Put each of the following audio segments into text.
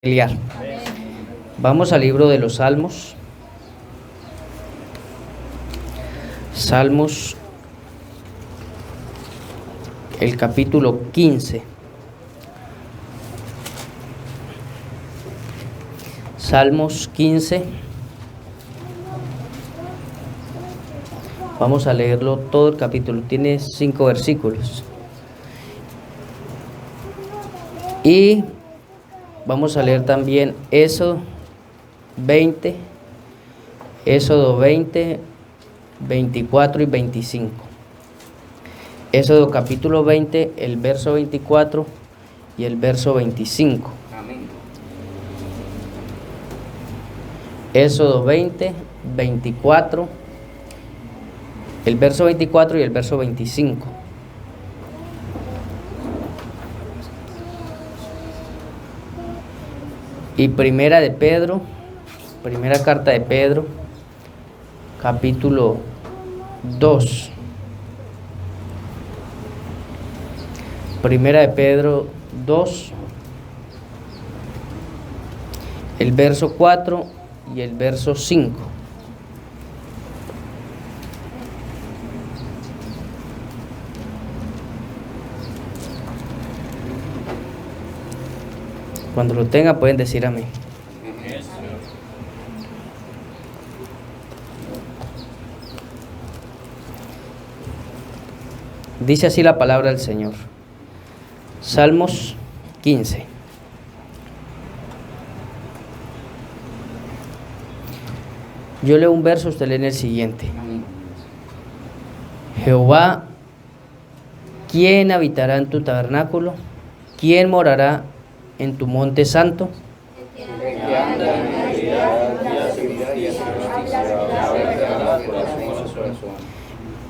Familiar. Vamos al libro de los Salmos. Salmos, el capítulo 15. Salmos 15. Vamos a leerlo todo el capítulo. Tiene 5 versículos. Y vamos a leer también Éxodo 20, 24 y 25. Éxodo capítulo 20, el verso 24 y el verso 25. Amén. Éxodo 20, 24, el verso 24 y el verso 25. Y primera carta de Pedro, capítulo 2. Primera de Pedro 2, el verso 4 y el verso 5. Cuando lo tenga pueden decir amén. Dice así la palabra del Señor. Salmos 15. Yo leo un verso, usted lee el siguiente. Jehová, ¿quién habitará en tu tabernáculo? ¿Quién morará en tu monte santo?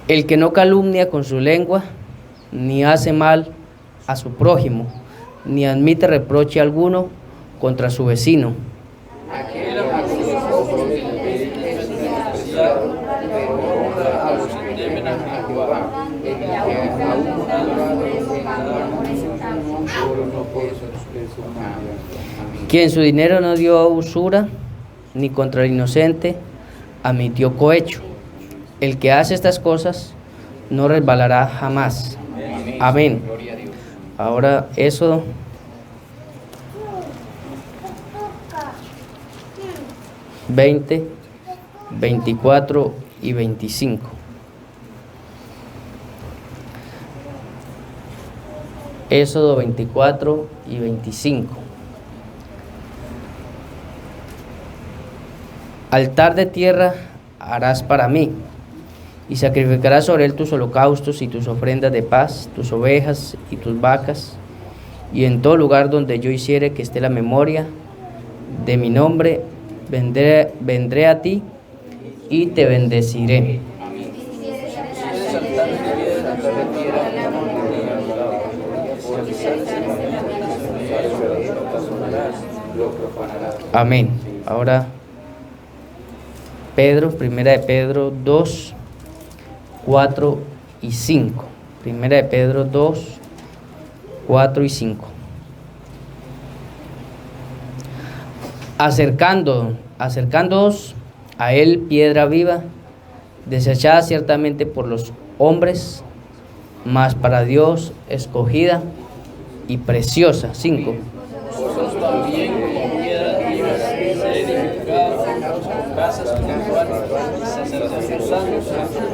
El que no calumnia con su lengua, ni hace mal a su prójimo, ni admite reproche alguno contra su vecino. Quien su dinero no dio a usura, ni contra el inocente admitió cohecho. El que hace estas cosas no resbalará jamás. Amén. Ahora Éxodo 20, 24 y 25. Éxodo 24 y 25. Altar de tierra harás para mí, y sacrificarás sobre él tus holocaustos y tus ofrendas de paz, tus ovejas y tus vacas, y en todo lugar donde yo hiciere que esté la memoria de mi nombre, vendré a ti y te bendeciré. Amén. Ahora primera de Pedro 2, 4 y 5. Primera de Pedro 2, 4 y 5. Acercándoos a él, piedra viva, desechada ciertamente por los hombres, mas para Dios escogida y preciosa. 5. Vosotros también como piedras vivas, ser edificados casas espirituales y sacerdotes santos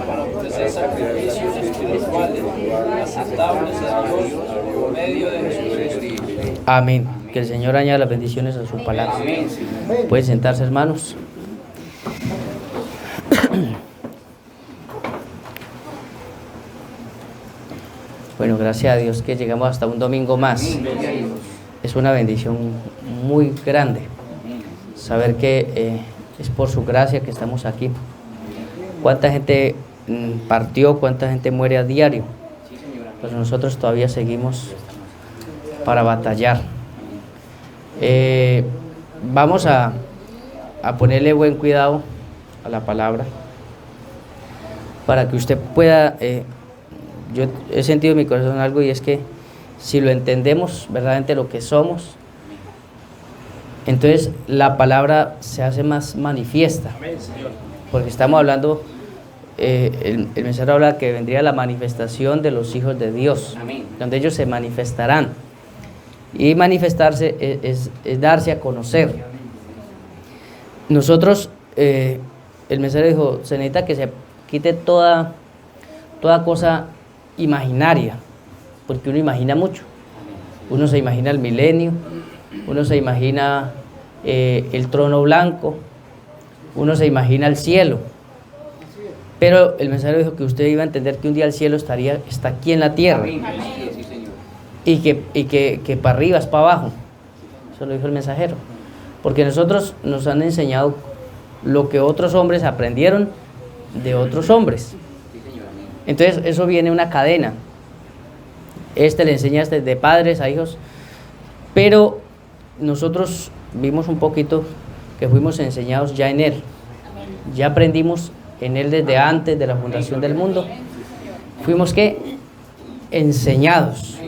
para ofrecer sacrificios espirituales aceptables a Dios por medio de Jesucristo. Amén. Que el Señor añada las bendiciones a su palabra. Pueden sentarse, hermanos. Bueno, gracias a Dios que llegamos hasta un domingo más. Es una bendición muy grande saber que es por su gracia que estamos aquí. ¿Cuánta gente partió? ¿Cuánta gente muere a diario? Pues nosotros todavía seguimos para batallar. Vamos a ponerle buen cuidado a la palabra para que usted pueda yo he sentido en mi corazón algo, y es que si lo entendemos verdaderamente lo que somos, entonces la palabra se hace más manifiesta. Amén, Señor. Porque estamos hablando, el mensaje habla que vendría la manifestación de los hijos de Dios, donde ellos se manifestarán. Y manifestarse es darse a conocer. Nosotros, el mensaje dijo, se necesita que se quite toda cosa imaginaria, porque uno imagina mucho. Uno se imagina el milenio, uno se imagina el trono blanco, uno se imagina el cielo. Pero el mensajero dijo que usted iba a entender que un día el cielo está aquí en la tierra. Y que para arriba es para abajo. Eso lo dijo el mensajero. Porque nosotros nos han enseñado lo que otros hombres aprendieron de otros hombres. Entonces eso viene una cadena. Le enseña de padres a hijos. Pero nosotros vimos un poquito que fuimos enseñados ya en Él. Ya aprendimos en Él desde antes de la fundación del mundo. Fuimos enseñados.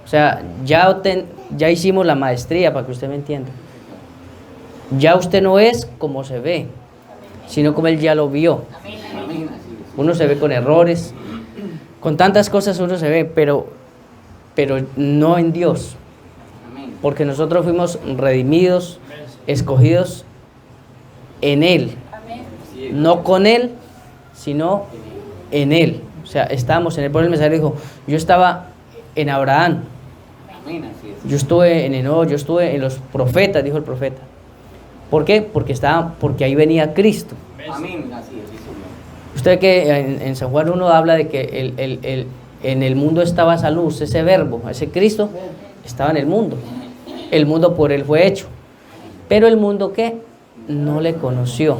O sea, ya hicimos la maestría, para que usted me entienda. Ya usted no es como se ve, sino como Él ya lo vio. Uno se ve con errores, con tantas cosas uno se ve, pero no en Dios. Porque nosotros fuimos redimidos, escogidos en Él. No con Él, sino en Él. O sea, estábamos en Él. Por el mensaje dijo, yo estaba en Abraham, yo estuve en Enoc, yo estuve en los profetas, dijo el profeta. ¿Por qué? Porque ahí venía Cristo. Usted que en San Juan 1 habla de que en el mundo estaba esa luz, ese verbo, ese Cristo estaba en el mundo por Él fue hecho, pero el mundo ¿qué? No le conoció.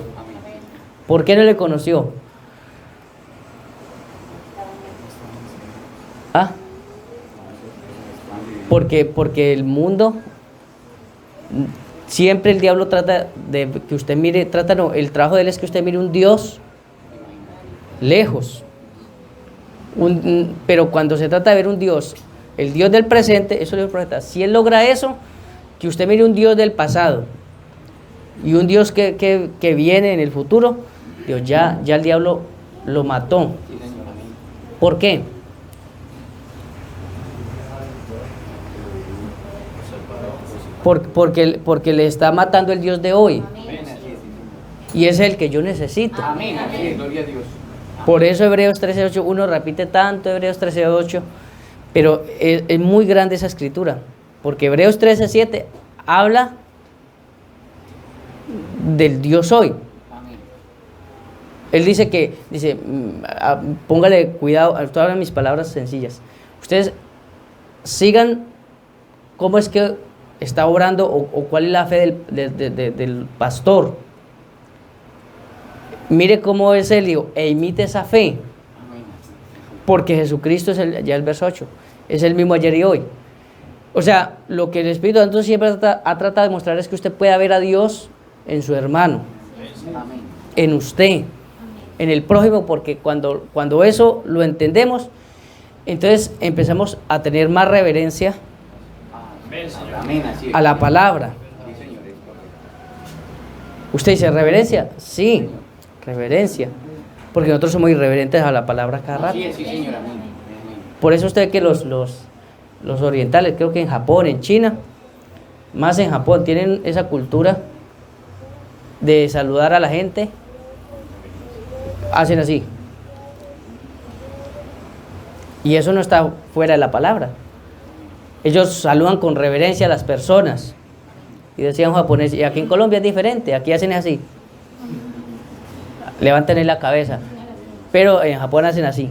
¿Por qué no le conoció? Porque el mundo, siempre el diablo trata de que usted mire, el trabajo de él es que usted mire un Dios lejos. Pero cuando se trata de ver un Dios, el Dios del presente, eso le dijo el profeta, si él logra eso, que usted mire un Dios del pasado y un Dios que viene en el futuro, Dios ya el diablo lo mató. ¿Por qué? Porque le está matando el Dios de hoy. Y es el que yo necesito. Por eso Hebreos 13:8, uno repite tanto Hebreos 13:8, pero es muy grande esa escritura. Porque Hebreos 13:7 habla del Dios hoy. Él dice póngale cuidado, todas hablan mis palabras sencillas. Ustedes sigan cómo es que está obrando o cuál es la fe del pastor. Mire cómo es él e imite esa fe. Porque Jesucristo es ya el verso 8, es el mismo ayer y hoy. O sea, lo que el Espíritu Santo siempre ha tratado de mostrar es que usted pueda ver a Dios en su hermano, en usted, en el prójimo, porque cuando eso lo entendemos, entonces empezamos a tener más reverencia a la palabra. ¿Usted dice reverencia? Sí, reverencia, porque nosotros somos irreverentes a la palabra cada rato. Por eso usted ve que los orientales, creo que en Japón, en China, más en Japón, tienen esa cultura de saludar a la gente, hacen así. Y eso no está fuera de la palabra. Ellos saludan con reverencia a las personas. Y decían un japonés, y aquí en Colombia es diferente, aquí hacen así. Levantan la cabeza. Pero en Japón hacen así.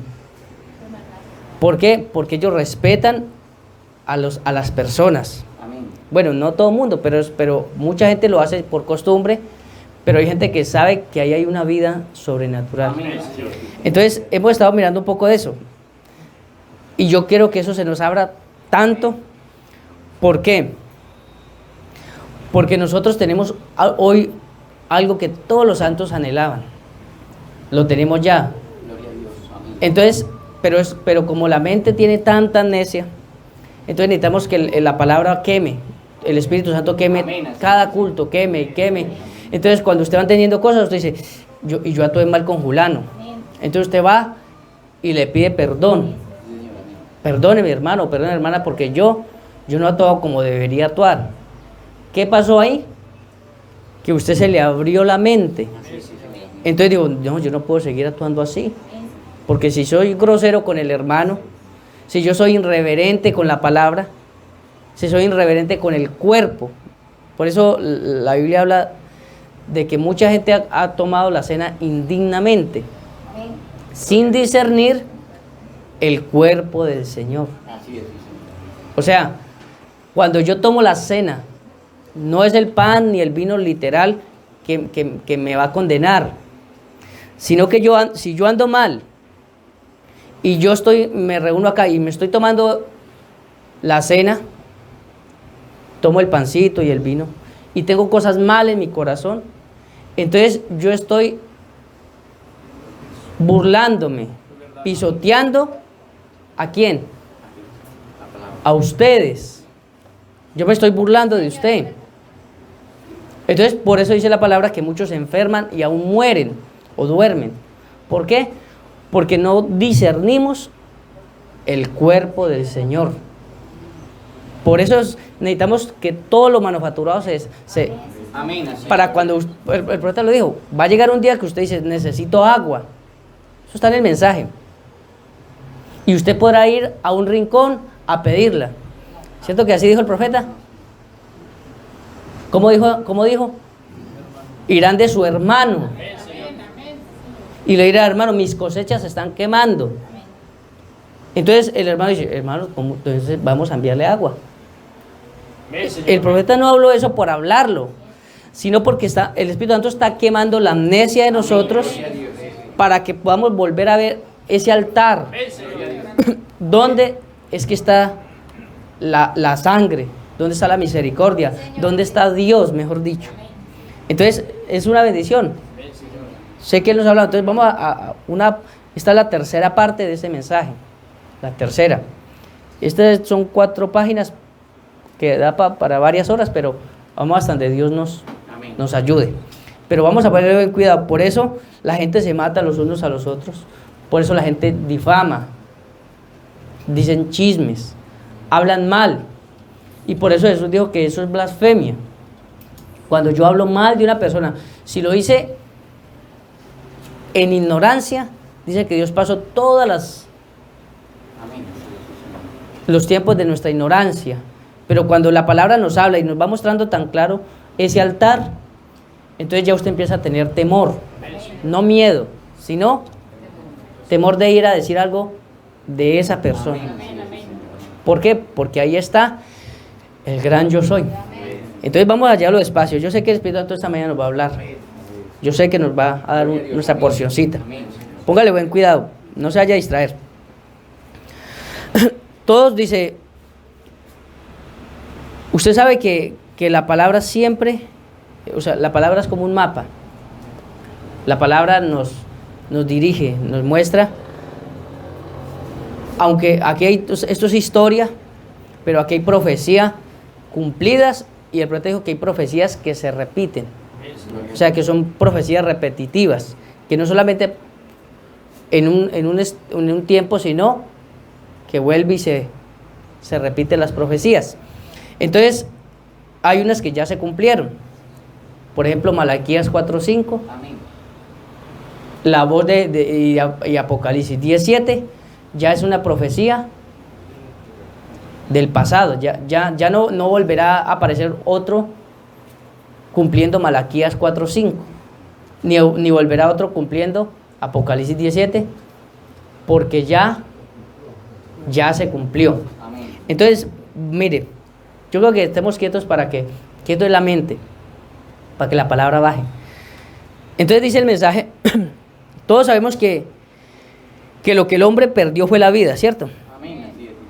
¿Por qué? Porque ellos respetan a las personas. Bueno, no todo el mundo, pero mucha gente lo hace por costumbre, pero hay gente que sabe que ahí hay una vida sobrenatural. Entonces, hemos estado mirando un poco de eso. Y yo quiero que eso se nos abra tanto. ¿Por qué? Porque nosotros tenemos hoy algo que todos los santos anhelaban. Lo tenemos ya. Entonces, pero como la mente tiene tanta amnesia, entonces necesitamos que la palabra queme el Espíritu Santo queme Amén. cada culto, queme. Entonces cuando usted va entendiendo cosas, usted dice, yo actué mal con Julano. Entonces usted va y le pide perdón. Perdone mi hermano, perdone hermana, porque yo no he actuado como debería actuar. ¿Qué pasó ahí? Que usted se le abrió la mente. Entonces digo, no, yo no puedo seguir actuando así. Porque si soy grosero con el hermano, si yo soy irreverente con la palabra, si soy irreverente con el cuerpo. Por eso la Biblia habla de que mucha gente ha tomado la cena indignamente, sin discernir el cuerpo del Señor. O sea, cuando yo tomo la cena, no es el pan ni el vino literal que me va a condenar, sino que si yo ando mal y me reúno acá y me estoy tomando la cena, tomo el pancito y el vino y tengo cosas mal en mi corazón, entonces yo estoy burlándome, pisoteando ¿a quién? A ustedes. Yo me estoy burlando de usted. Entonces, por eso dice la palabra que muchos se enferman y aún mueren o duermen. ¿Por qué? Porque no discernimos el cuerpo del Señor. Por eso necesitamos que todo lo manufacturado Amén. para cuando el profeta lo dijo, va a llegar un día que usted dice, necesito agua. Eso está en el mensaje. Y usted podrá ir a un rincón a pedirla. ¿Cierto que así dijo el profeta? ¿Cómo dijo? Irán de su hermano. Y le dirá, hermano, mis cosechas se están quemando. Entonces el hermano dice, hermano, entonces vamos a enviarle agua. El profeta no habló eso por hablarlo, sino porque el Espíritu Santo está quemando la amnesia de nosotros para que podamos volver a ver ese altar. ¿Dónde es que está la sangre? ¿Dónde está la misericordia? ¿Dónde está Dios, mejor dicho? Entonces, es una bendición. Sé que Él nos ha hablado. Entonces, vamos esta es la tercera parte de ese mensaje. La tercera. Estas son 4 páginas que da para varias horas, pero vamos hasta donde Dios nos ayude. Pero vamos a ponerle en cuidado. Por eso la gente se mata los unos a los otros. Por eso la gente difama. Dicen chismes. Hablan mal. Y por eso Jesús dijo que eso es blasfemia. Cuando yo hablo mal de una persona, si lo hice en ignorancia, dice que Dios pasó los tiempos de nuestra ignorancia. Pero cuando la palabra nos habla y nos va mostrando tan claro ese altar, entonces ya usted empieza a tener temor. No miedo, sino temor de ir a decir algo de esa persona. ¿Por qué? Porque ahí está el gran yo soy. Entonces vamos a llevarlo despacio. Yo sé que el Espíritu Santo esta mañana nos va a hablar. Yo sé que nos va a dar nuestra porcioncita. Póngale buen cuidado, no se vaya a distraer. Todos dice, usted sabe que la palabra siempre, o sea, la palabra es como un mapa. La palabra nos dirige, nos muestra. Aunque aquí esto es historia, pero aquí hay profecía cumplidas y el profeta dijo que hay profecías que se repiten. O sea, que son profecías repetitivas, que no solamente en un tiempo, sino que vuelve y se repiten las profecías. Entonces, hay unas que ya se cumplieron. Por ejemplo, Malaquías 4:5, la voz y Apocalipsis 17, ya es una profecía del pasado. Ya no volverá a aparecer otro cumpliendo Malaquías 4:5, ni volverá otro cumpliendo Apocalipsis 17, porque ya se cumplió. Entonces, mire, yo creo que estemos quietos quieto en la mente, para que la palabra baje. Entonces dice el mensaje, todos sabemos que lo que el hombre perdió fue la vida, ¿cierto?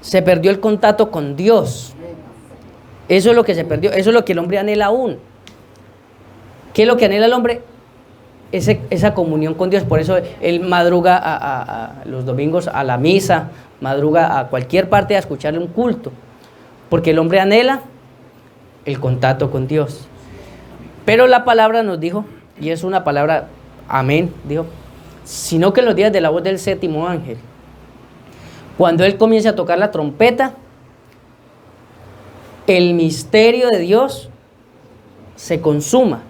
Se perdió el contacto con Dios. Eso es lo que se perdió, eso es lo que el hombre anhela aún. ¿Qué es lo que anhela el hombre? Esa comunión con Dios. Por eso él madruga a los domingos a la misa, madruga a cualquier parte a escucharle un culto. Porque el hombre anhela el contacto con Dios. Pero la palabra nos dijo, y es una palabra, amén, dijo, sino que en los días de la voz del séptimo ángel, cuando Él comience a tocar la trompeta, el misterio de Dios se consuma.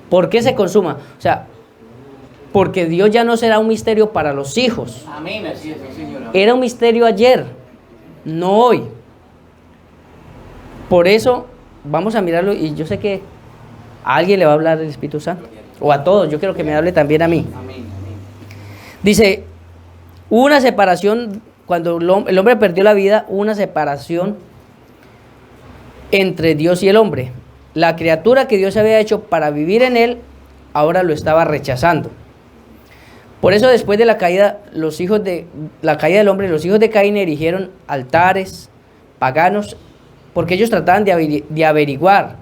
¿Por qué se consuma? O sea, porque Dios ya no será un misterio para los hijos. Amén, así es, Señor. Era un misterio ayer, no hoy. Por eso vamos a mirarlo, y yo sé que a alguien le va a hablar el Espíritu Santo, o a todos. Yo quiero que me hable también a mí. Amén. Dice, hubo una separación, cuando el hombre perdió la vida, hubo una separación entre Dios y el hombre. La criatura que Dios había hecho para vivir en él, ahora lo estaba rechazando. Por eso, después de la caída, la caída del hombre, los hijos de Caín erigieron altares paganos, porque ellos trataban de averiguar,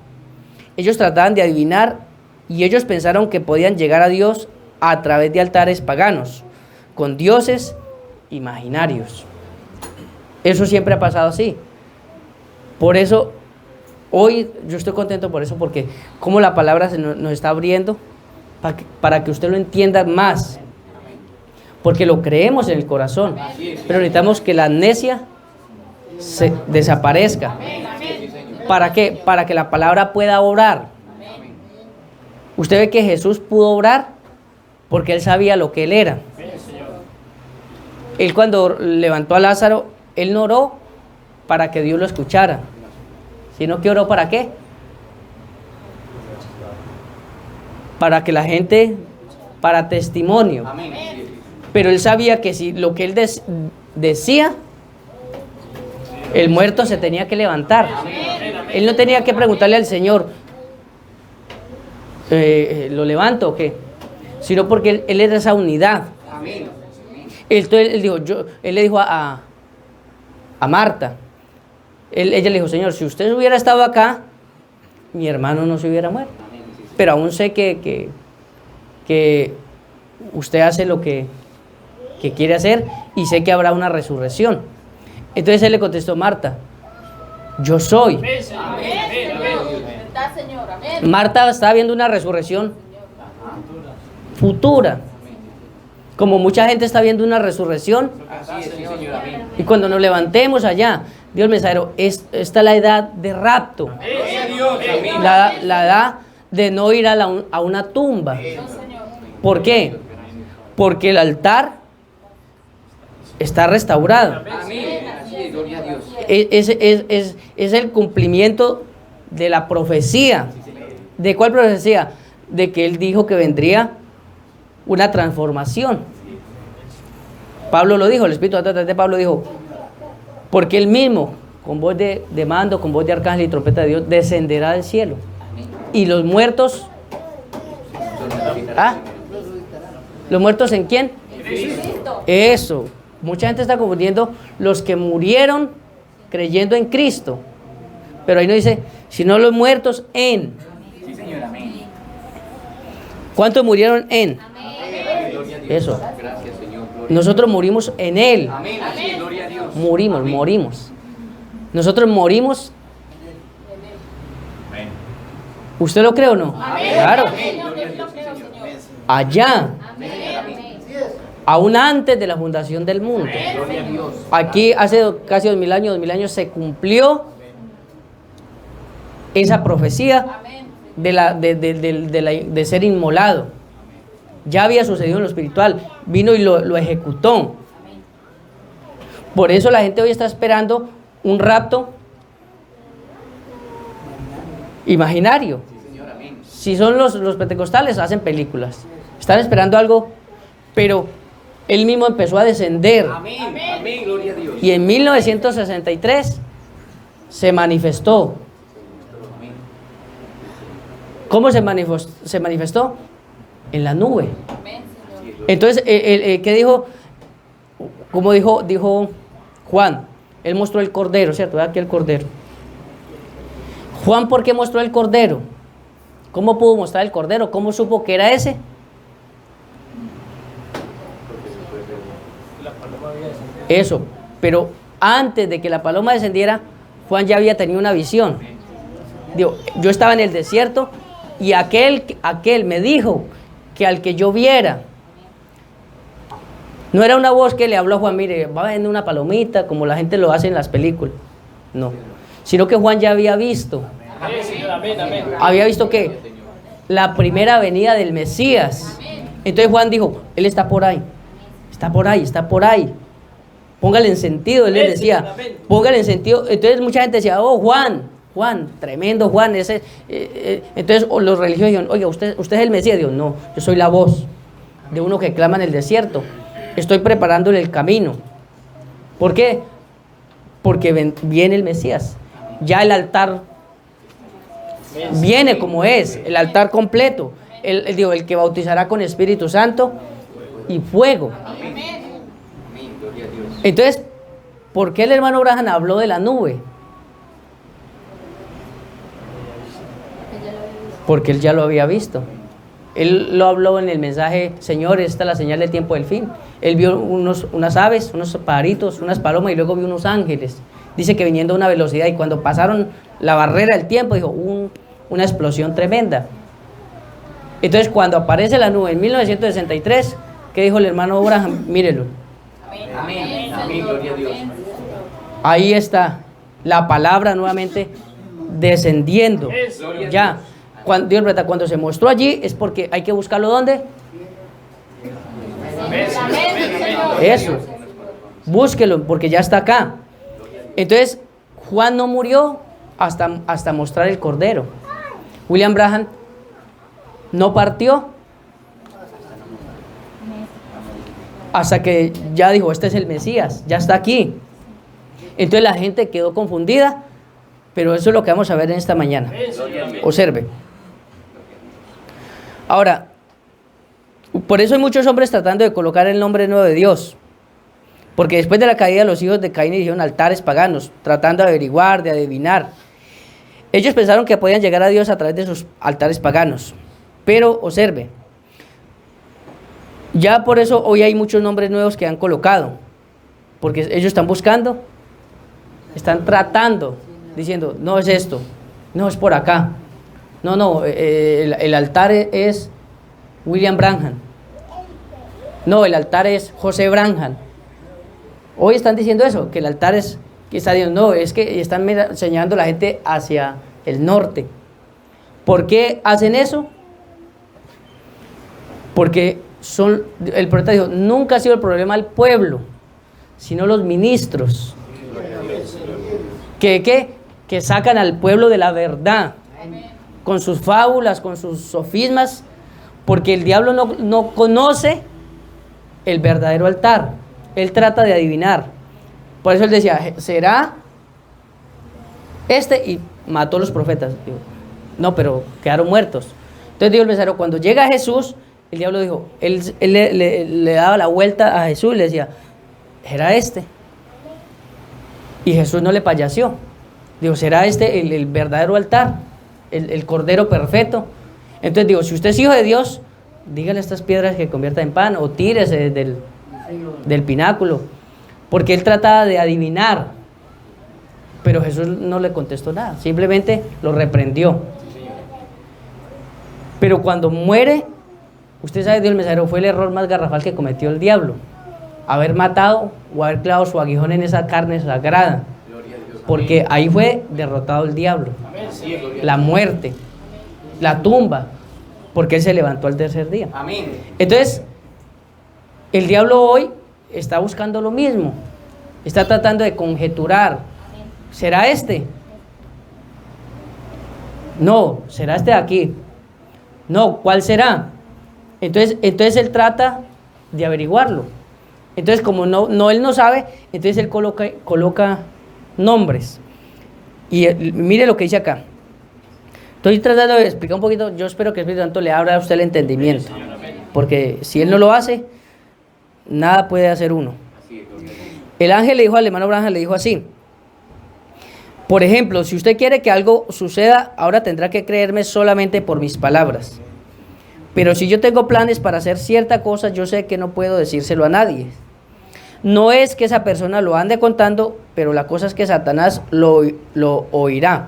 ellos trataban de adivinar, y ellos pensaron que podían llegar a Dios a través de altares paganos, con dioses imaginarios. Eso siempre ha pasado así. Por eso, hoy yo estoy contento por eso, porque como la palabra nos está abriendo para que usted lo entienda más. Porque lo creemos en el corazón, pero necesitamos que la amnesia se desaparezca. ¿Para qué? Para que la palabra pueda obrar. Usted ve que Jesús pudo obrar porque Él sabía lo que Él era. Él, cuando levantó a Lázaro, Él no oró para que Dios lo escuchara, sino que oró ¿para qué? Para que la gente, para testimonio. Pero Él sabía que si lo que Él decía, el muerto se tenía que levantar. Él no tenía que preguntarle al Señor, ¿lo levanto o qué? Sino porque Él era esa unidad. Entonces Él le dijo a Marta, ella le dijo, Señor, si usted hubiera estado acá, mi hermano no se hubiera muerto. Pero aún sé que usted hace lo que quiere hacer, y sé que habrá una resurrección. Entonces Él le contestó, Marta, yo soy. Marta estaba viendo una resurrección futura, como mucha gente está viendo una resurrección. Y cuando nos levantemos allá, Dios mensajero, esta es la edad de rapto, la edad de no ir a una tumba. ¿Por qué? Porque el altar está restaurado. Es el cumplimiento de la profecía. ¿De cuál profecía? De que Él dijo que vendría una transformación. Pablo lo dijo, el Espíritu Santo a través de Pablo dijo, porque Él mismo, con voz de mando, con voz de arcángel y trompeta de Dios, descenderá del cielo. Y los muertos, ¿los muertos en quién? Cristo. Eso. Mucha gente está confundiendo los que murieron creyendo en Cristo. Pero ahí no dice, sino los muertos en. Sí, Señor, amén. ¿Cuántos murieron en? Amén. Eso. Gracias, Señor. Nosotros morimos en Él. Amén. Gloria a Dios. Morimos. Nosotros morimos. Amén. ¿Usted lo cree o no? Amén. Claro. Amén. Allá. Aún antes de la fundación del mundo. Gloria a Dios. Aquí hace casi 2000 años se cumplió esa profecía de ser inmolado. Ya había sucedido en lo espiritual, vino y lo ejecutó. Por eso la gente hoy está esperando un rapto imaginario. Si son los pentecostales, hacen películas, están esperando algo, pero Él mismo empezó a descender. Amén. Amén. Gloria a Dios. Y en 1963 se manifestó. ¿Cómo se manifestó? En la nube. Entonces, ¿qué dijo? Como dijo Juan, Él mostró el cordero, ¿cierto? Aquí el cordero. Juan, ¿por qué mostró el cordero? ¿Cómo pudo mostrar el cordero? ¿Cómo supo que era ese? Eso, pero antes de que la paloma descendiera, Juan ya había tenido una visión. Digo, yo estaba en el desierto y aquel me dijo que al que yo viera, no era una voz que le habló a Juan, mire, va a vender una palomita, como la gente lo hace en las películas. No, sino que Juan ya había visto. Había visto que la primera venida del Mesías. Entonces Juan dijo, él está por ahí, está por ahí, está por ahí. Póngale en sentido, él les decía, póngale en sentido. Entonces mucha gente decía, oh, Juan, tremendo Juan. Entonces los religiosos dijeron, oiga, usted es el Mesías. Dios, no, yo soy la voz de uno que clama en el desierto. Estoy preparándole el camino. ¿Por qué? Porque viene el Mesías. Ya el altar viene como es, el altar completo. El que bautizará con Espíritu Santo y fuego. Entonces, ¿por qué el hermano Branham habló de la nube? Porque él ya lo había visto. Él lo habló en el mensaje, Señor, esta es la señal del tiempo del fin. Él vio unas aves, unos pajaritos, unas palomas y luego vio unos ángeles. Dice que viniendo a una velocidad y cuando pasaron la barrera del tiempo, dijo, una explosión tremenda. Entonces, cuando aparece la nube en 1963, ¿qué dijo el hermano Branham? Mírelo. Amén. Amén. Gloria a Dios. Ahí está la palabra nuevamente descendiendo. Ya. Cuando se mostró allí es porque hay que buscarlo ¿dónde? Eso. Búsquelo porque ya está acá. Entonces, Juan no murió hasta mostrar el Cordero. William Branham no partió hasta que ya dijo, este es el Mesías, ya está aquí. Entonces la gente quedó confundida, pero eso es lo que vamos a ver en esta mañana. Observe. Ahora, por eso hay muchos hombres tratando de colocar el nombre nuevo de Dios. Porque después de la caída, los hijos de Caín hicieron altares paganos, tratando de averiguar, de adivinar. Ellos pensaron que podían llegar a Dios a través de sus altares paganos. Pero observe, ya por eso hoy hay muchos nombres nuevos que han colocado. Porque ellos están buscando, están tratando, diciendo, no es esto, no es por acá. No, el altar es William Branham. No, el altar es José Branham. Hoy están diciendo eso, que el altar es, que está Dios. No, es que están señalando a la gente hacia el norte. ¿Por qué hacen eso? Porque el profeta dijo, nunca ha sido el problema el pueblo, sino los ministros. Que sacan al pueblo de la verdad. Con sus fábulas, con sus sofismas, porque el diablo no conoce el verdadero altar. Él trata de adivinar. Por eso él decía, ¿será este? Y mató a los profetas. Digo, no, pero quedaron muertos. Entonces dijo el mensajero, cuando llega Jesús, el diablo dijo, él le daba la vuelta a Jesús y le decía, ¿será este? Y Jesús no le payaseó. Digo, ¿será este el verdadero altar? El Cordero perfecto. Entonces digo, si usted es hijo de Dios, dígale a estas piedras que convierta en pan o tírese del pináculo, porque él trataba de adivinar, pero Jesús no le contestó nada, simplemente lo reprendió. Pero cuando muere, usted sabe, Dios el mensajero, fue el error más garrafal que cometió el diablo, haber matado o haber clavado su aguijón en esa carne sagrada. Porque ahí fue derrotado el diablo, la muerte, la tumba, porque él se levantó al tercer día. Entonces, el diablo hoy está buscando lo mismo, está tratando de conjeturar, ¿será este? No, será este de aquí. No, ¿cuál será? Entonces él trata de averiguarlo. Entonces, como él no sabe, entonces él coloca nombres. Y mire lo que dice acá. Estoy tratando de explicar un poquito. Yo espero que el Espíritu Santo le abra a usted el entendimiento, porque si él no lo hace, nada puede hacer uno. El ángel le dijo al hermano Branham, le dijo así: por ejemplo, si usted quiere que algo suceda, ahora tendrá que creerme solamente por mis palabras. Pero si yo tengo planes para hacer cierta cosa, yo sé que no puedo decírselo a nadie. No es que esa persona lo ande contando, pero la cosa es que Satanás lo oirá.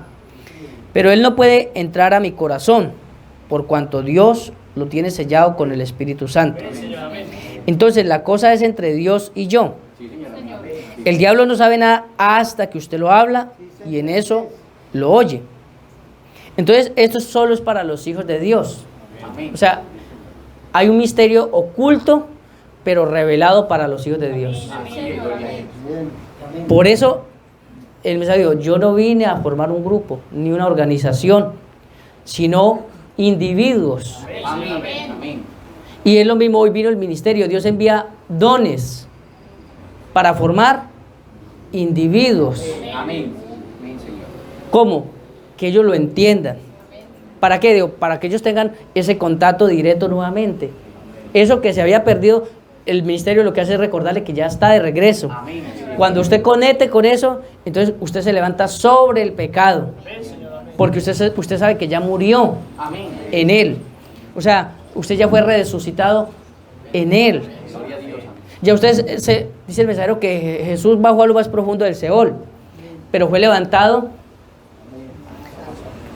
pero él no puede entrar a mi corazón, por cuanto Dios lo tiene sellado con el Espíritu Santo. Entonces la cosa es entre Dios y yo. El diablo no sabe nada hasta que usted lo habla y en eso lo oye. Entonces esto solo es para los hijos de Dios. O sea, hay un misterio oculto, pero revelado para los hijos de Dios. Por eso el mensaje dijo, yo no vine a formar un grupo, ni una organización, sino individuos. Y es lo mismo, hoy vino el ministerio. Dios envía dones para formar individuos. ¿Cómo? Que ellos lo entiendan. ¿Para qué? Digo, para que ellos tengan ese contacto directo nuevamente. Eso que se había perdido, el ministerio lo que hace es recordarle que ya está de regreso. Cuando usted conecte con eso, entonces usted se levanta sobre el pecado. Porque usted sabe que ya murió en él. O sea, usted ya fue resucitado en él. Ya usted dice el mensajero que Jesús bajó a lo más profundo del Seol, pero fue levantado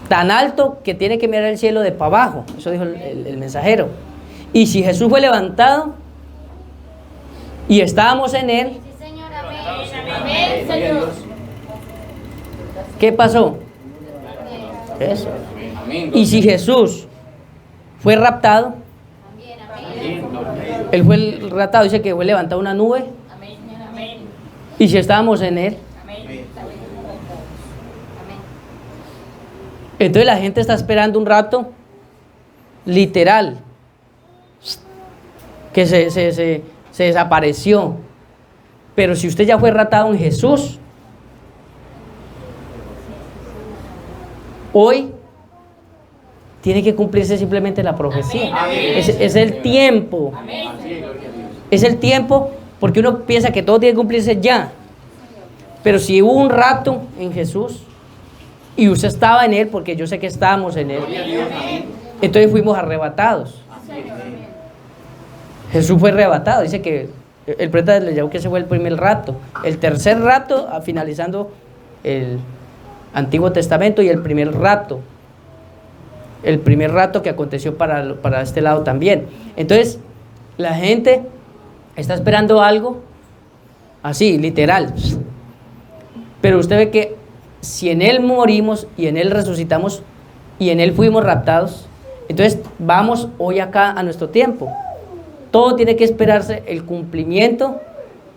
tan alto que tiene que mirar el cielo de para abajo. Eso dijo el mensajero. Y si Jesús fue levantado y estábamos en él, ¿qué pasó? Eso. Y si Jesús fue raptado, él fue raptado, dice que fue levantado una nube. Y si estábamos en él, entonces la gente está esperando un rato literal que se desapareció. Pero si usted ya fue raptado en Jesús, hoy tiene que cumplirse simplemente la profecía. Es el tiempo. Es el tiempo, porque uno piensa que todo tiene que cumplirse ya. Pero si hubo un rato en Jesús y usted estaba en él, porque yo sé que estábamos en él, entonces fuimos arrebatados. Jesús fue arrebatado. Dice que el profeta le llamó que ese fue el primer rato. El tercer rato, finalizando el Antiguo Testamento, y el primer rato. El primer rato que aconteció para este lado también. Entonces, la gente está esperando algo así, literal. Pero usted ve que si en él morimos y en él resucitamos y en él fuimos raptados, entonces vamos hoy acá a nuestro tiempo. Todo tiene que esperarse el cumplimiento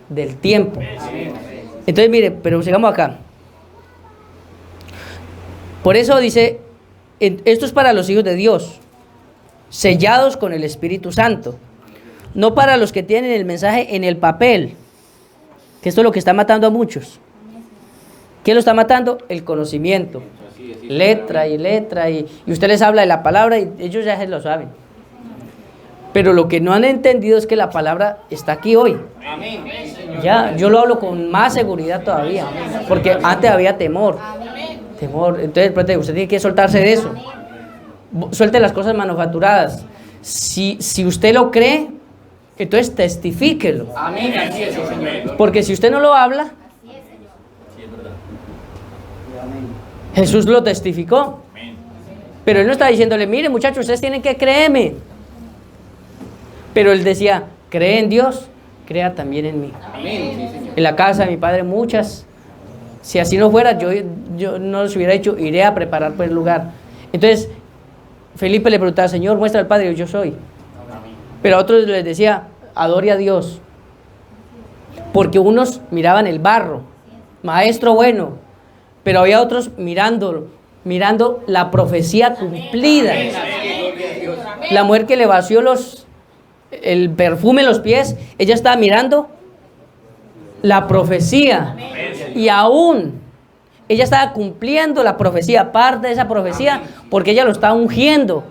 del tiempo. Entonces, mire, pero sigamos acá. Por eso dice, esto es para los hijos de Dios, sellados con el Espíritu Santo. No para los que tienen el mensaje en el papel, que esto es lo que está matando a muchos. ¿Qué lo está matando? El conocimiento. Letra y letra, y usted les habla de la palabra y ellos ya se lo saben. Pero lo que no han entendido es que la palabra está aquí hoy. Ya, yo lo hablo con más seguridad todavía, porque antes había temor. Entonces usted tiene que soltarse de eso. Suelte las cosas manufacturadas. Si usted lo cree, entonces testifíquelo. Porque si usted no lo habla, Jesús lo testificó. Pero él no está diciéndole, mire muchachos, ustedes tienen que creerme. Pero él decía, cree en Dios, crea también en mí. En la casa de mi padre muchas. Si así no fuera, yo no les hubiera dicho, iré a preparar por el lugar. Entonces, Felipe le preguntaba, Señor, muestra al Padre, yo soy. Pero a otros les decía, adore a Dios. Porque unos miraban el barro, maestro bueno, pero había otros mirando la profecía cumplida. La mujer que le vació el perfume en los pies, ella estaba mirando la profecía. Y aún ella estaba cumpliendo la profecía, parte de esa profecía, porque ella lo estaba ungiendo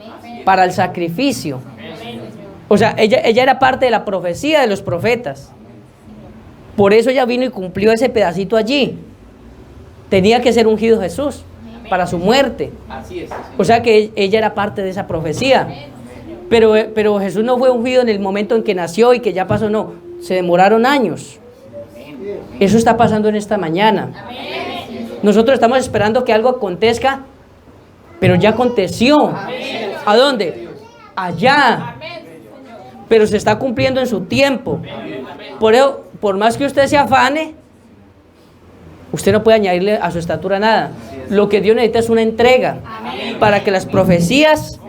para el sacrificio. O sea, ella era parte de la profecía de los profetas. Por eso ella vino y cumplió ese pedacito allí. Tenía que ser ungido Jesús para su muerte. O sea que ella era parte de esa profecía. Pero Jesús no fue ungido en el momento en que nació y que ya pasó, no. Se demoraron años. Eso está pasando en esta mañana. Nosotros estamos esperando que algo acontezca Pero ya aconteció. ¿A dónde? Allá. Pero se está cumpliendo en su tiempo. Por eso, por más que usted se afane, usted no puede añadirle a su estatura nada. Lo que Dios necesita es una entrega para que las profecías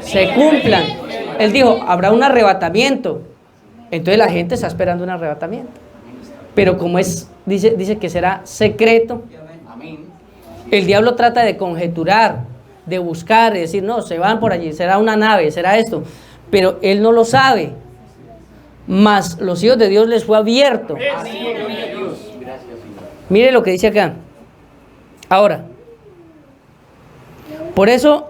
se cumplan. Él dijo, habrá un arrebatamiento. Entonces la gente está esperando un arrebatamiento. Pero como dice que será secreto, el diablo trata de conjeturar, de buscar, de decir, no, se van por allí, será una nave, será esto. Pero él no lo sabe. Mas los hijos de Dios les fue abierto. Mire lo que dice acá. Ahora, por eso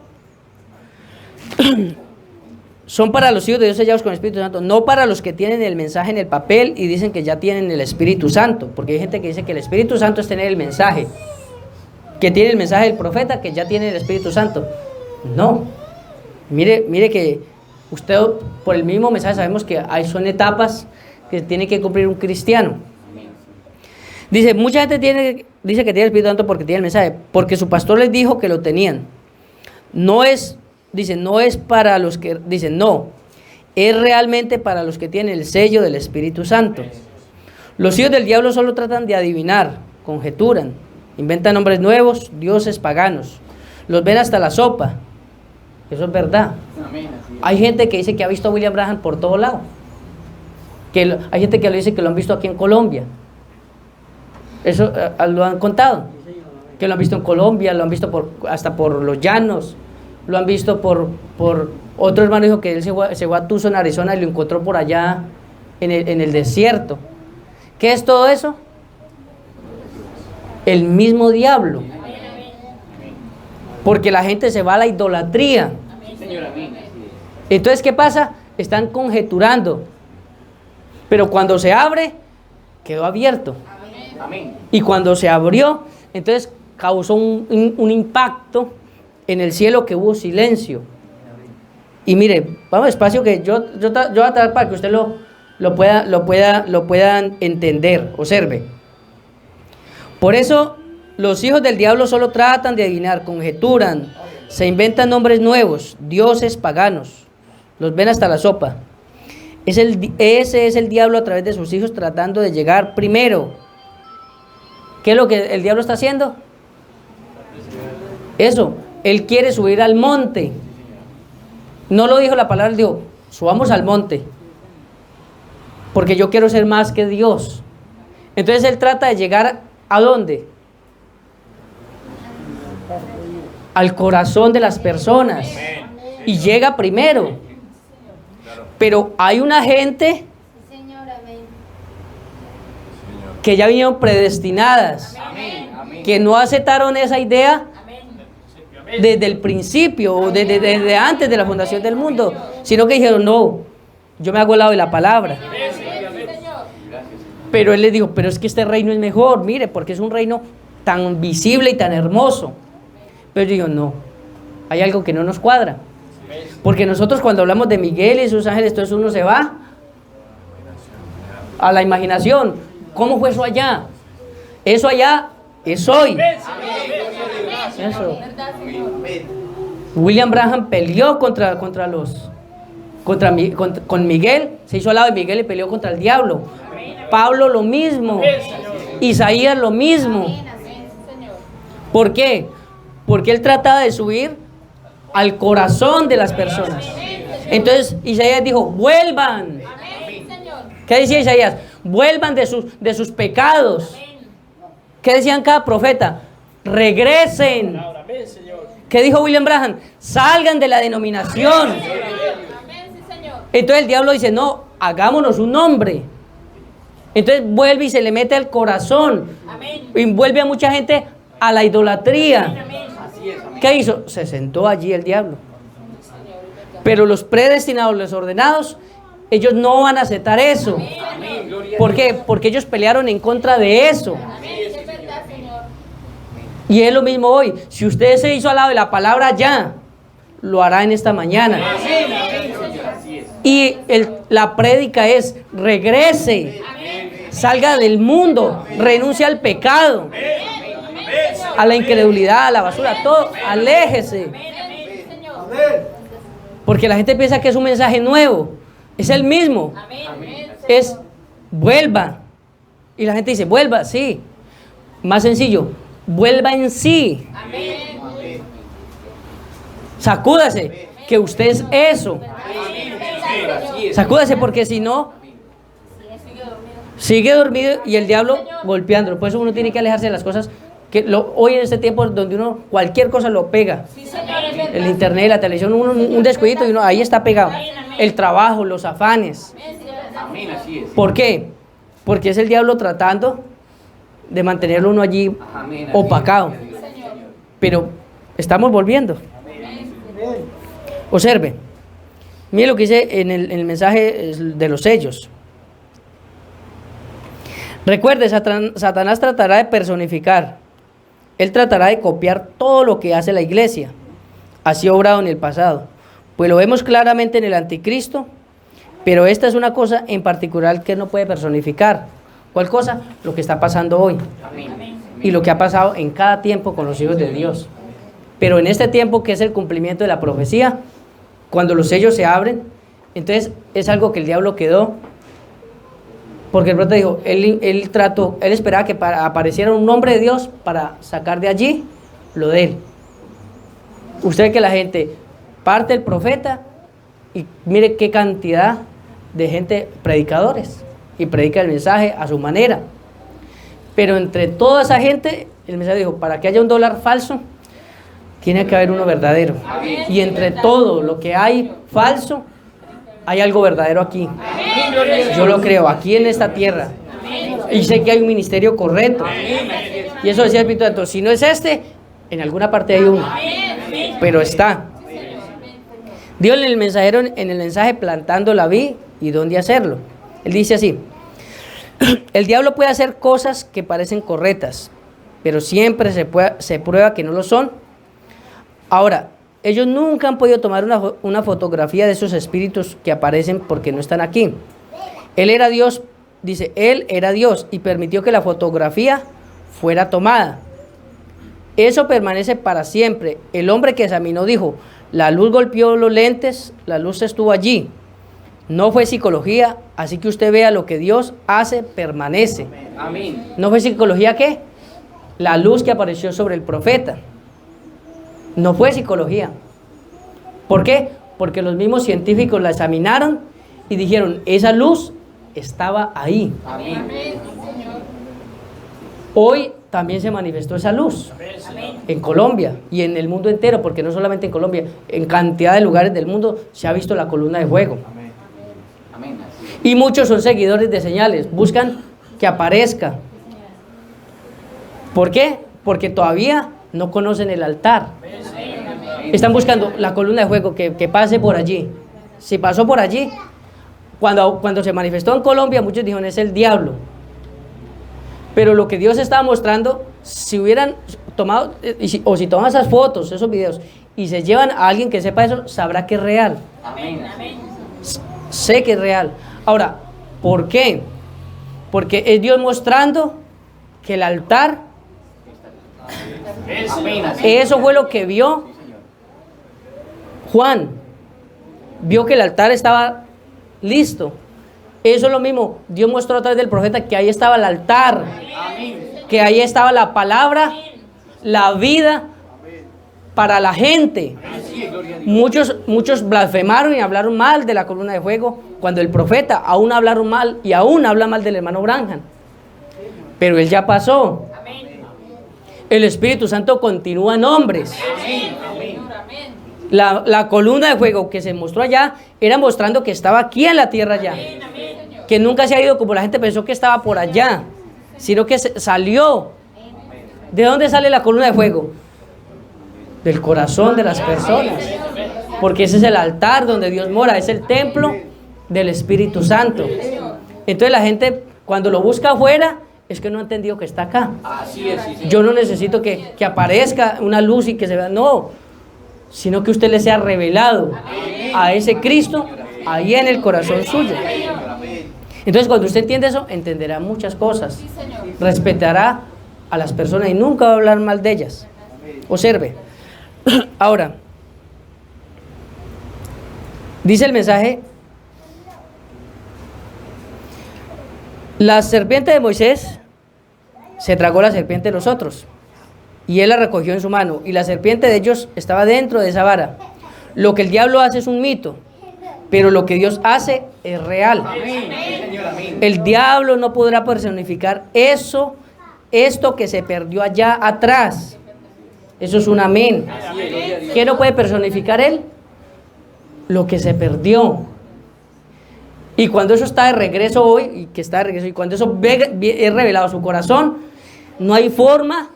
son para los hijos de Dios sellados con el Espíritu Santo, no para los que tienen el mensaje en el papel y dicen que ya tienen el Espíritu Santo, porque hay gente que dice que el Espíritu Santo es tener el mensaje, que tiene el mensaje del profeta, que ya tiene el Espíritu Santo. No, mire que usted, por el mismo mensaje, sabemos que son etapas que tiene que cumplir un cristiano. Dice, mucha gente dice que tiene el Espíritu Santo porque tiene el mensaje, porque su pastor les dijo que lo tenían. No es para los que, dicen, no, es realmente para los que tienen el sello del Espíritu Santo. Los hijos del diablo solo tratan de adivinar, conjeturan, inventan nombres nuevos, dioses paganos, los ven hasta la sopa. Eso es verdad. Hay gente que dice que ha visto a William Branham por todo lado. Hay gente que le dice que lo han visto aquí en Colombia. Eso lo han contado. Que lo han visto en Colombia, lo han visto hasta por los llanos, lo han visto por otro hermano dijo que él se fue a Tucson, Arizona, y lo encontró por allá en el desierto. ¿Qué es todo eso? El mismo diablo. Porque la gente se va a la idolatría. Entonces, ¿qué pasa? Están conjeturando. Pero cuando se abre, quedó abierto. Y cuando se abrió, entonces causó un impacto en el cielo, que hubo silencio. Y mire, vamos despacio, que yo voy a tratar para que usted lo puedan entender. Observe. Por eso los hijos del diablo solo tratan de adivinar, conjeturan, se inventan nombres nuevos, dioses paganos, los ven hasta la sopa. Ese es el diablo a través de sus hijos tratando de llegar primero. ¿Qué es lo que el diablo está haciendo? Eso, él quiere subir al monte. No lo dijo la palabra, él dijo, subamos al monte, porque yo quiero ser más que Dios. Entonces él trata de llegar ¿a dónde? Al corazón de las personas. Y llega primero. Pero hay una gente que ya vinieron predestinadas, que no aceptaron esa idea desde el principio, o desde antes de la fundación del mundo, sino que dijeron, no, yo me hago al lado de la palabra. Pero él les dijo, pero es que este reino es mejor, mire, porque es un reino tan visible y tan hermoso. Pero yo digo, no, hay algo que no nos cuadra. Porque nosotros cuando hablamos de Miguel y sus ángeles, entonces uno se va a la imaginación. ¿Cómo fue eso allá? Eso allá es hoy. Eso. William Branham peleó con Miguel, se hizo al lado de Miguel y peleó contra el diablo. Pablo lo mismo, Isaías lo mismo. ¿Por qué? Porque él trataba de subir al corazón de las personas. Entonces Isaías dijo, vuelvan. ¿Qué decía Isaías? Vuelvan de sus pecados. ¿Qué decían cada profeta? Regresen. ¿Qué dijo William Branham? Salgan de la denominación. Entonces el diablo dice, no, hagámonos un nombre. Entonces vuelve y se le mete al corazón. Y vuelve a mucha gente a la idolatría. ¿Qué hizo? Se sentó allí el diablo. Pero los predestinados, los ordenados, ellos no van a aceptar eso. ¿Por qué? Porque ellos pelearon en contra de eso. Y es lo mismo hoy. Si usted se hizo al lado de la palabra ya, lo hará en esta mañana. Y la prédica es, regrese, salga del mundo, renuncie al pecado. a la incredulidad, a la basura, a todo. Aléjese. Porque la gente piensa que es un mensaje nuevo. Es el mismo. Es vuelva. Y la gente dice, vuelva, sí. Más sencillo, vuelva en sí. Sacúdase, que usted es eso. Sacúdase, porque si no, sigue dormido y el diablo golpeándolo. Por eso uno tiene que alejarse de las cosas que hoy en este tiempo donde uno cualquier cosa lo pega. El internet, la televisión, un descuidito y uno ahí está pegado. El trabajo, los afanes. ¿Por qué? Porque es el diablo tratando de mantenerlo uno allí opacado. Pero estamos volviendo. Observe. Mire lo que dice en el mensaje de los sellos. Recuerde, Satanás tratará de personificar. Él tratará de copiar todo lo que hace la iglesia. Así ha obrado en el pasado. Pues lo vemos claramente en el anticristo. Pero esta es una cosa en particular que no puede personificar. ¿Cuál cosa? Lo que está pasando hoy. Y lo que ha pasado en cada tiempo con los hijos de Dios. Pero en este tiempo que es el cumplimiento de la profecía, cuando los sellos se abren, entonces es algo que el diablo quedó. Porque el profeta dijo, él esperaba que apareciera un hombre de Dios para sacar de allí lo de él. Usted ve que la gente parte del profeta y mire qué cantidad de gente, predicadores, y predica el mensaje a su manera. Pero entre toda esa gente, el mensaje dijo, para que haya un dólar falso, tiene que haber uno verdadero. Y entre todo lo que hay falso, hay algo verdadero aquí. Yo lo creo, aquí en esta tierra. Y sé que hay un ministerio correcto. Y eso decía el Espíritu Santo, si no es este, en alguna parte hay uno. Pero está. Dios en el mensaje plantando la vid y dónde hacerlo. Él dice así, el diablo puede hacer cosas que parecen correctas, pero siempre se prueba que no lo son. Ahora, ellos nunca han podido tomar una fotografía de esos espíritus que aparecen porque no están aquí. Él era Dios, dice, Él era Dios y permitió que la fotografía fuera tomada. Eso permanece para siempre. El hombre que examinó dijo, la luz golpeó los lentes, la luz estuvo allí. No fue psicología, así que usted vea lo que Dios hace, permanece. Amén. ¿No fue psicología qué? La luz que apareció sobre el profeta. No fue psicología. ¿Por qué? Porque los mismos científicos la examinaron y dijeron, esa luz estaba ahí. Amén. Hoy también se manifestó esa luz en Colombia y en el mundo entero, porque no solamente en Colombia, en cantidad de lugares del mundo se ha visto la columna de fuego. Y muchos son seguidores de señales, buscan que aparezca. ¿Por qué? Porque todavía no conocen el altar. Están buscando la columna de fuego que pase por allí. Si pasó por allí, cuando se manifestó en Colombia, muchos dijeron es el diablo. Pero lo que Dios estaba mostrando, si hubieran tomado, o si toman esas fotos, esos videos, y se llevan a alguien que sepa eso, sabrá que es real. Amén. Sé que es real. Ahora, ¿por qué? Porque es Dios mostrando que el altar, eso fue lo que vio Juan. Vio que el altar estaba listo. Eso es lo mismo. Dios mostró a través del profeta que ahí estaba el altar. Que ahí estaba la palabra, la vida para la gente. Muchos blasfemaron y hablaron mal de la columna de fuego, cuando el profeta aún hablaron mal y aún habla mal del hermano Branham. Pero él ya pasó. El Espíritu Santo continúa en hombres. La columna de fuego que se mostró allá era mostrando que estaba aquí en la tierra ya. Que nunca se ha ido como la gente pensó que estaba por allá, sino que salió. ¿De dónde sale la columna de fuego? Del corazón de las personas. Porque ese es el altar donde Dios mora, es el templo del Espíritu Santo. Entonces la gente cuando lo busca afuera es que no ha entendido que está acá. Yo no necesito que aparezca una luz y que se vea, no, sino que usted le sea revelado a ese Cristo ahí en el corazón suyo. Entonces cuando usted entiende eso, entenderá muchas cosas, respetará a las personas y nunca va a hablar mal de ellas. Observe. Ahora, dice el mensaje, la serpiente de Moisés se tragó la serpiente de los otros y él la recogió en su mano y la serpiente de ellos estaba dentro de esa vara. Lo que el diablo hace es un mito, pero lo que Dios hace es real. El diablo no podrá personificar esto que se perdió allá atrás. Eso es un amén. ¿Qué no puede personificar él? Lo que se perdió. Y cuando eso está de regreso hoy, y cuando eso es revelado a su corazón, no hay forma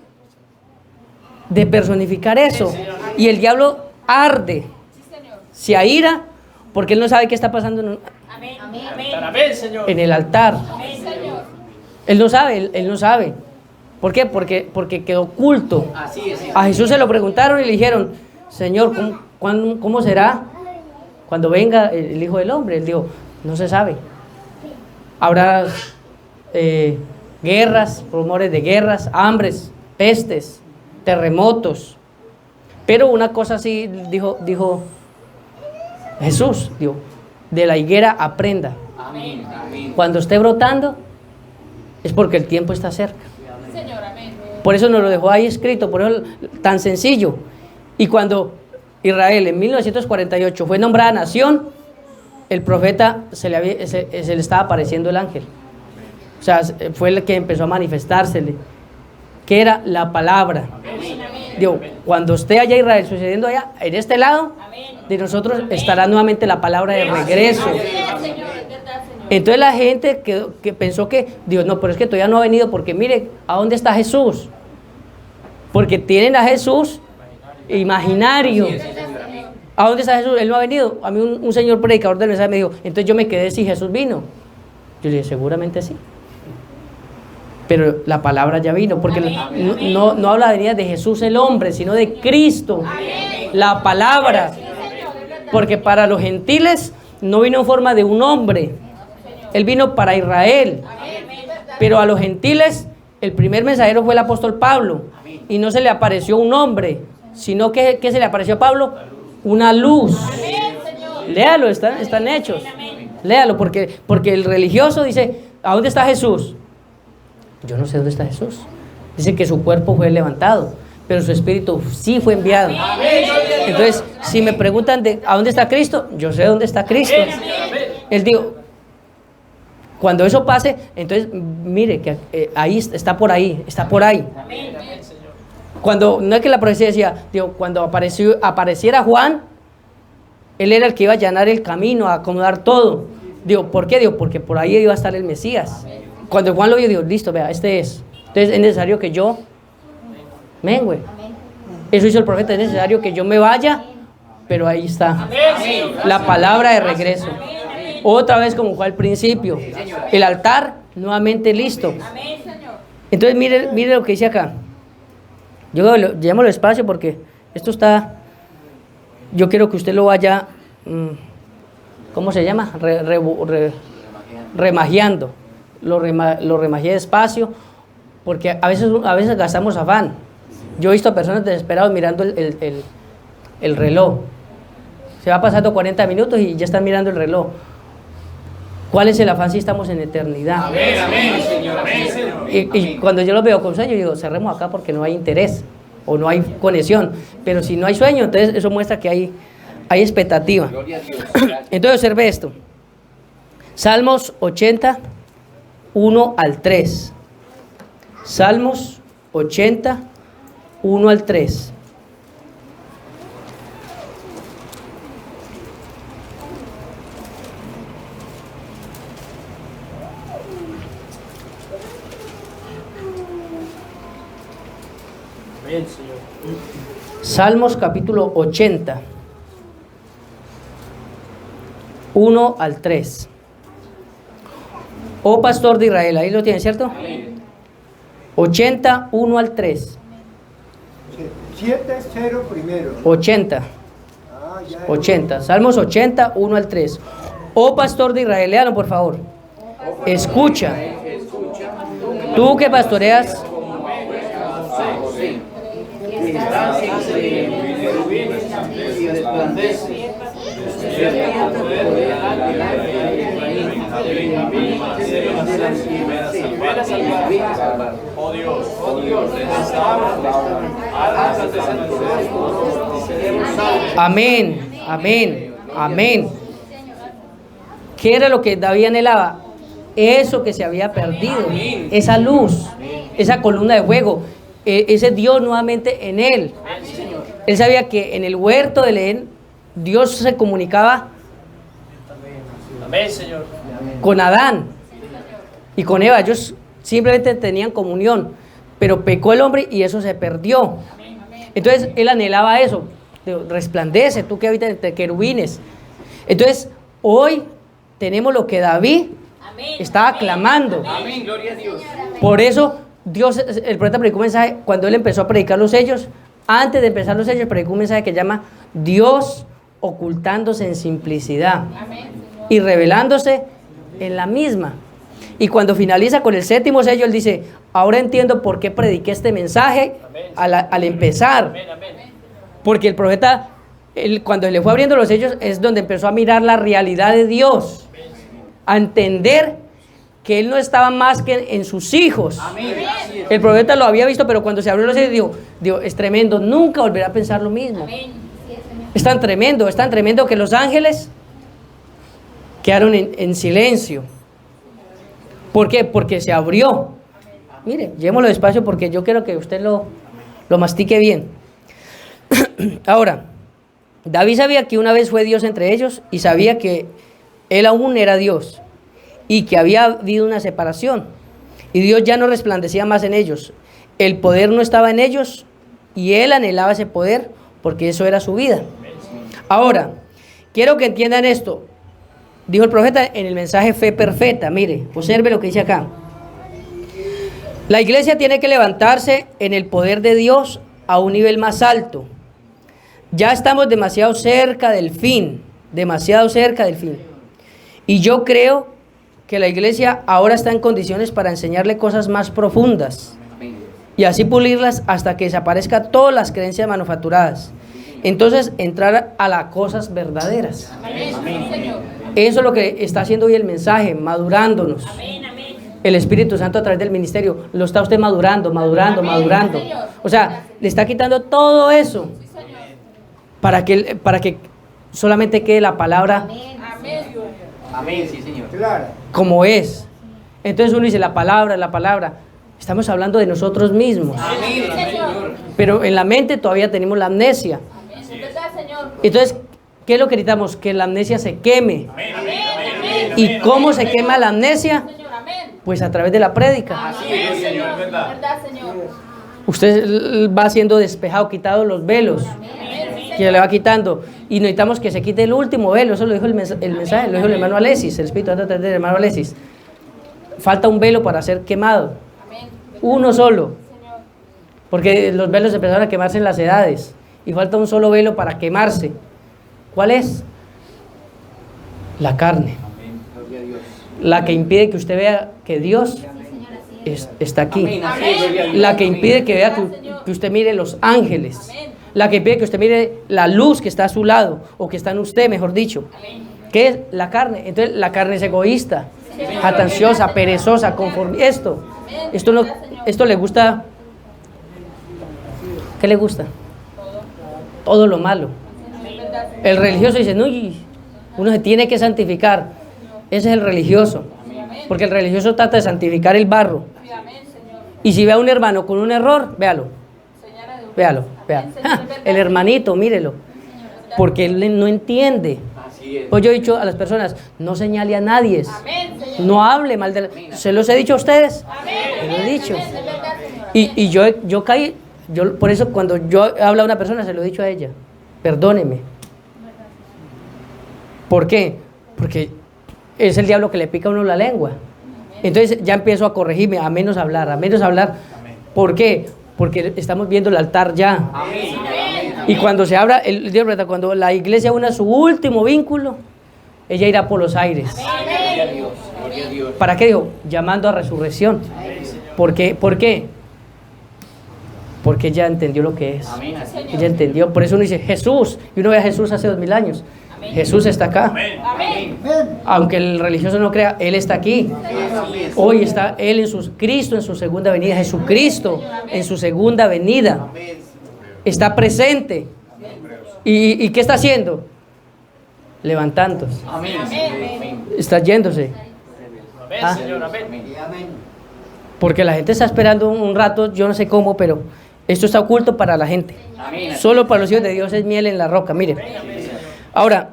de personificar eso. Y el diablo arde, se aira, porque él no sabe qué está pasando en el altar. Él no sabe. ¿Por qué? Porque quedó oculto. A Jesús se lo preguntaron y le dijeron, Señor, ¿cómo será cuando venga el Hijo del Hombre? Él dijo, no se sabe. Habrá guerras, rumores de guerras, hambres, pestes, terremotos. Pero una cosa sí dijo Jesús, dijo, de la higuera aprenda. Cuando esté brotando es porque el tiempo está cerca. Por eso nos lo dejó ahí escrito, por eso tan sencillo. Y cuando Israel en 1948 fue nombrada nación, el profeta se le estaba apareciendo el ángel. O sea, fue el que empezó a manifestársele, que era la palabra. Digo, cuando esté allá Israel sucediendo allá, en este lado de nosotros estará nuevamente la palabra de regreso. Entonces la gente que pensó que Dios, no, pero es que todavía no ha venido, porque mire, ¿a dónde está Jesús? Porque tienen a Jesús imaginario. ¿A dónde está Jesús? Él no ha venido. A mí un señor predicador del mensaje me dijo, entonces yo me quedé si Jesús vino. Yo le dije, seguramente sí. Pero la palabra ya vino, porque no habla de Jesús el hombre, sino de Cristo, la palabra. Porque para los gentiles no vino en forma de un hombre, Él vino para Israel. Pero a los gentiles el primer mensajero fue el apóstol Pablo, y no se le apareció un hombre, sino que se le apareció a Pablo una luz. Léalo, están hechos. Léalo, porque el religioso dice, ¿a dónde está Jesús? Yo no sé dónde está Jesús. Dice que su cuerpo fue levantado, pero su espíritu sí fue enviado. Entonces, si me preguntan ¿a dónde está Cristo? Yo sé dónde está Cristo. Él dijo, cuando eso pase, entonces mire que ahí está por ahí. Cuando, no es que la profecía decía, digo, cuando apareciera Juan, él era el que iba a allanar el camino, a acomodar todo. Digo, ¿por qué? Digo, porque por ahí iba a estar el Mesías. Cuando Juan lo vio, digo, listo, vea, este es. Entonces es necesario que yo mengüe. Eso hizo el profeta, es necesario que yo me vaya, pero ahí está. La palabra de regreso. Otra vez como fue al principio. El altar nuevamente listo. Entonces mire lo que dice acá. Yo llevémoslo despacio porque esto está... Yo quiero que usted lo vaya... ¿Cómo se llama? Remagiando. Lo remagié despacio porque a veces gastamos afán. Yo he visto a personas desesperadas mirando el reloj. Se va pasando 40 minutos y ya están mirando el reloj. ¿Cuál es el afán si estamos en eternidad? Amén, Señor. Y cuando yo los veo con sueño, yo digo, cerremos acá porque no hay interés o no hay conexión. Pero si no hay sueño, entonces eso muestra que hay expectativa. Entonces observe esto. Salmos 80, 1 al 3. Salmos 80, 1 al 3. Amén, Señor. Salmos capítulo 80, 1 al 3. Oh pastor de Israel, ahí lo tienen, ¿cierto? 80, 1 al 3. 7-0 primero. 80. 80. Salmos 80, 1 al 3. Oh pastor de Israel, léalo por favor. Escucha. Tú que pastoreas y resplandece. Despierta tu poder delante de Benjamín, ven a salvar. Oh Dios, restaura, almas de santidad. Amén, amén, amén. ¿Qué era lo que David anhelaba? Eso que se había perdido, esa luz, esa columna de fuego, ese Dios nuevamente en él. Él sabía que en el huerto de Edén Dios se comunicaba Amén, Señor. con Adán y con Eva. Ellos simplemente tenían comunión, pero pecó el hombre y eso se perdió. Entonces él anhelaba eso. Resplandece, tú que habitas entre querubines. Entonces hoy tenemos lo que David estaba clamando. Amén, gloria a Dios. Por eso Dios, el profeta predicó un mensaje cuando él empezó a predicar los sellos. Antes de empezar los sellos, predicó un mensaje que llama Dios ocultándose en simplicidad y revelándose en la misma. Y cuando finaliza con el séptimo sello, él dice: ahora entiendo por qué prediqué este mensaje al empezar. Porque el profeta, cuando le fue abriendo los sellos, es donde empezó a mirar la realidad de Dios, a entender que él no estaba más que en sus hijos. El profeta lo había visto, pero cuando se abrió los sellos dijo, es tremendo, nunca volverá a pensar lo mismo. Es tan tremendo que los ángeles quedaron en silencio. ¿Por qué? Porque se abrió. Mire, llevémoslo despacio porque yo quiero que usted lo mastique bien. Ahora, David sabía que una vez fue Dios entre ellos y sabía que él aún era Dios y que había habido una separación y Dios ya no resplandecía más en ellos. El poder no estaba en ellos y él anhelaba ese poder porque eso era su vida. Ahora, quiero que entiendan esto. Dijo el profeta en el mensaje Fe Perfecta. Mire, observe lo que dice acá. La iglesia tiene que levantarse en el poder de Dios a un nivel más alto. Ya estamos demasiado cerca del fin. Y yo creo que la iglesia ahora está en condiciones para enseñarle cosas más profundas y así pulirlas hasta que desaparezcan todas las creencias manufacturadas. Entonces entrar a las cosas verdaderas. Eso es lo que está haciendo hoy el mensaje, madurándonos. El Espíritu Santo a través del ministerio lo está usted madurando. O sea, le está quitando todo eso para que solamente quede la palabra Amén, sí, Señor. como es. Entonces uno dice la palabra. Estamos hablando de nosotros mismos. Amén, Señor. Pero en la mente todavía tenemos la amnesia. Entonces, ¿qué es lo que necesitamos? Que la amnesia se queme. ¿Y cómo se quema la amnesia? Pues a través de la prédica. Así es, Señor, verdad. Usted va siendo despejado, quitado los velos. Que le va quitando. Y necesitamos que se quite el último velo. Eso lo dijo el mensaje, lo dijo el hermano Alesis, el Espíritu Santo a través del hermano Alesis. Falta un velo para ser quemado. Uno solo. Porque los velos empezaron a quemarse en las edades. Y falta un solo velo para quemarse. ¿Cuál es? La carne. La que impide que usted vea que Dios está aquí. La que impide que vea que usted mire los ángeles. La que impide que usted mire la luz que está a su lado, o que está en usted, mejor dicho. ¿Qué es la carne? Entonces la carne es egoísta, jactanciosa, perezosa, conforme. Esto le gusta. ¿Qué le gusta? Todo lo malo. El religioso dice, no, uno se tiene que santificar. Ese es el religioso. Porque el religioso trata de santificar el barro. Y si ve a un hermano con un error, véalo. El hermanito, mírelo. Porque él no entiende. Pues yo he dicho a las personas, no señale a nadie. No hable mal de la... ¿Se los he dicho a ustedes? Se lo he dicho. Y yo caí, por eso cuando yo hablo a una persona, se lo he dicho a ella. Perdóneme. ¿Por qué? Porque es el diablo que le pica a uno la lengua. Entonces ya empiezo a corregirme, a menos hablar. ¿Por qué? Porque estamos viendo el altar ya. Y cuando se abra, cuando la iglesia una su último vínculo, ella irá por los aires. ¿Para qué dijo? Llamando a resurrección. ¿Por qué? porque ella entendió lo que es. Amén. Ella entendió, por eso uno dice Jesús, y uno ve a Jesús hace 2000 años. Jesús está acá. Amén. Aunque el religioso no crea, Él está aquí. Hoy está Él Cristo en su segunda venida. Jesucristo en su segunda venida. Está presente. ¿Y qué está haciendo? Levantándose. Amén. Está yéndose. Amén, Señor, amén. Porque la gente está esperando un rato, yo no sé cómo, pero esto está oculto para la gente. Amén. Solo para los hijos de Dios es miel en la roca. Mire. Ahora,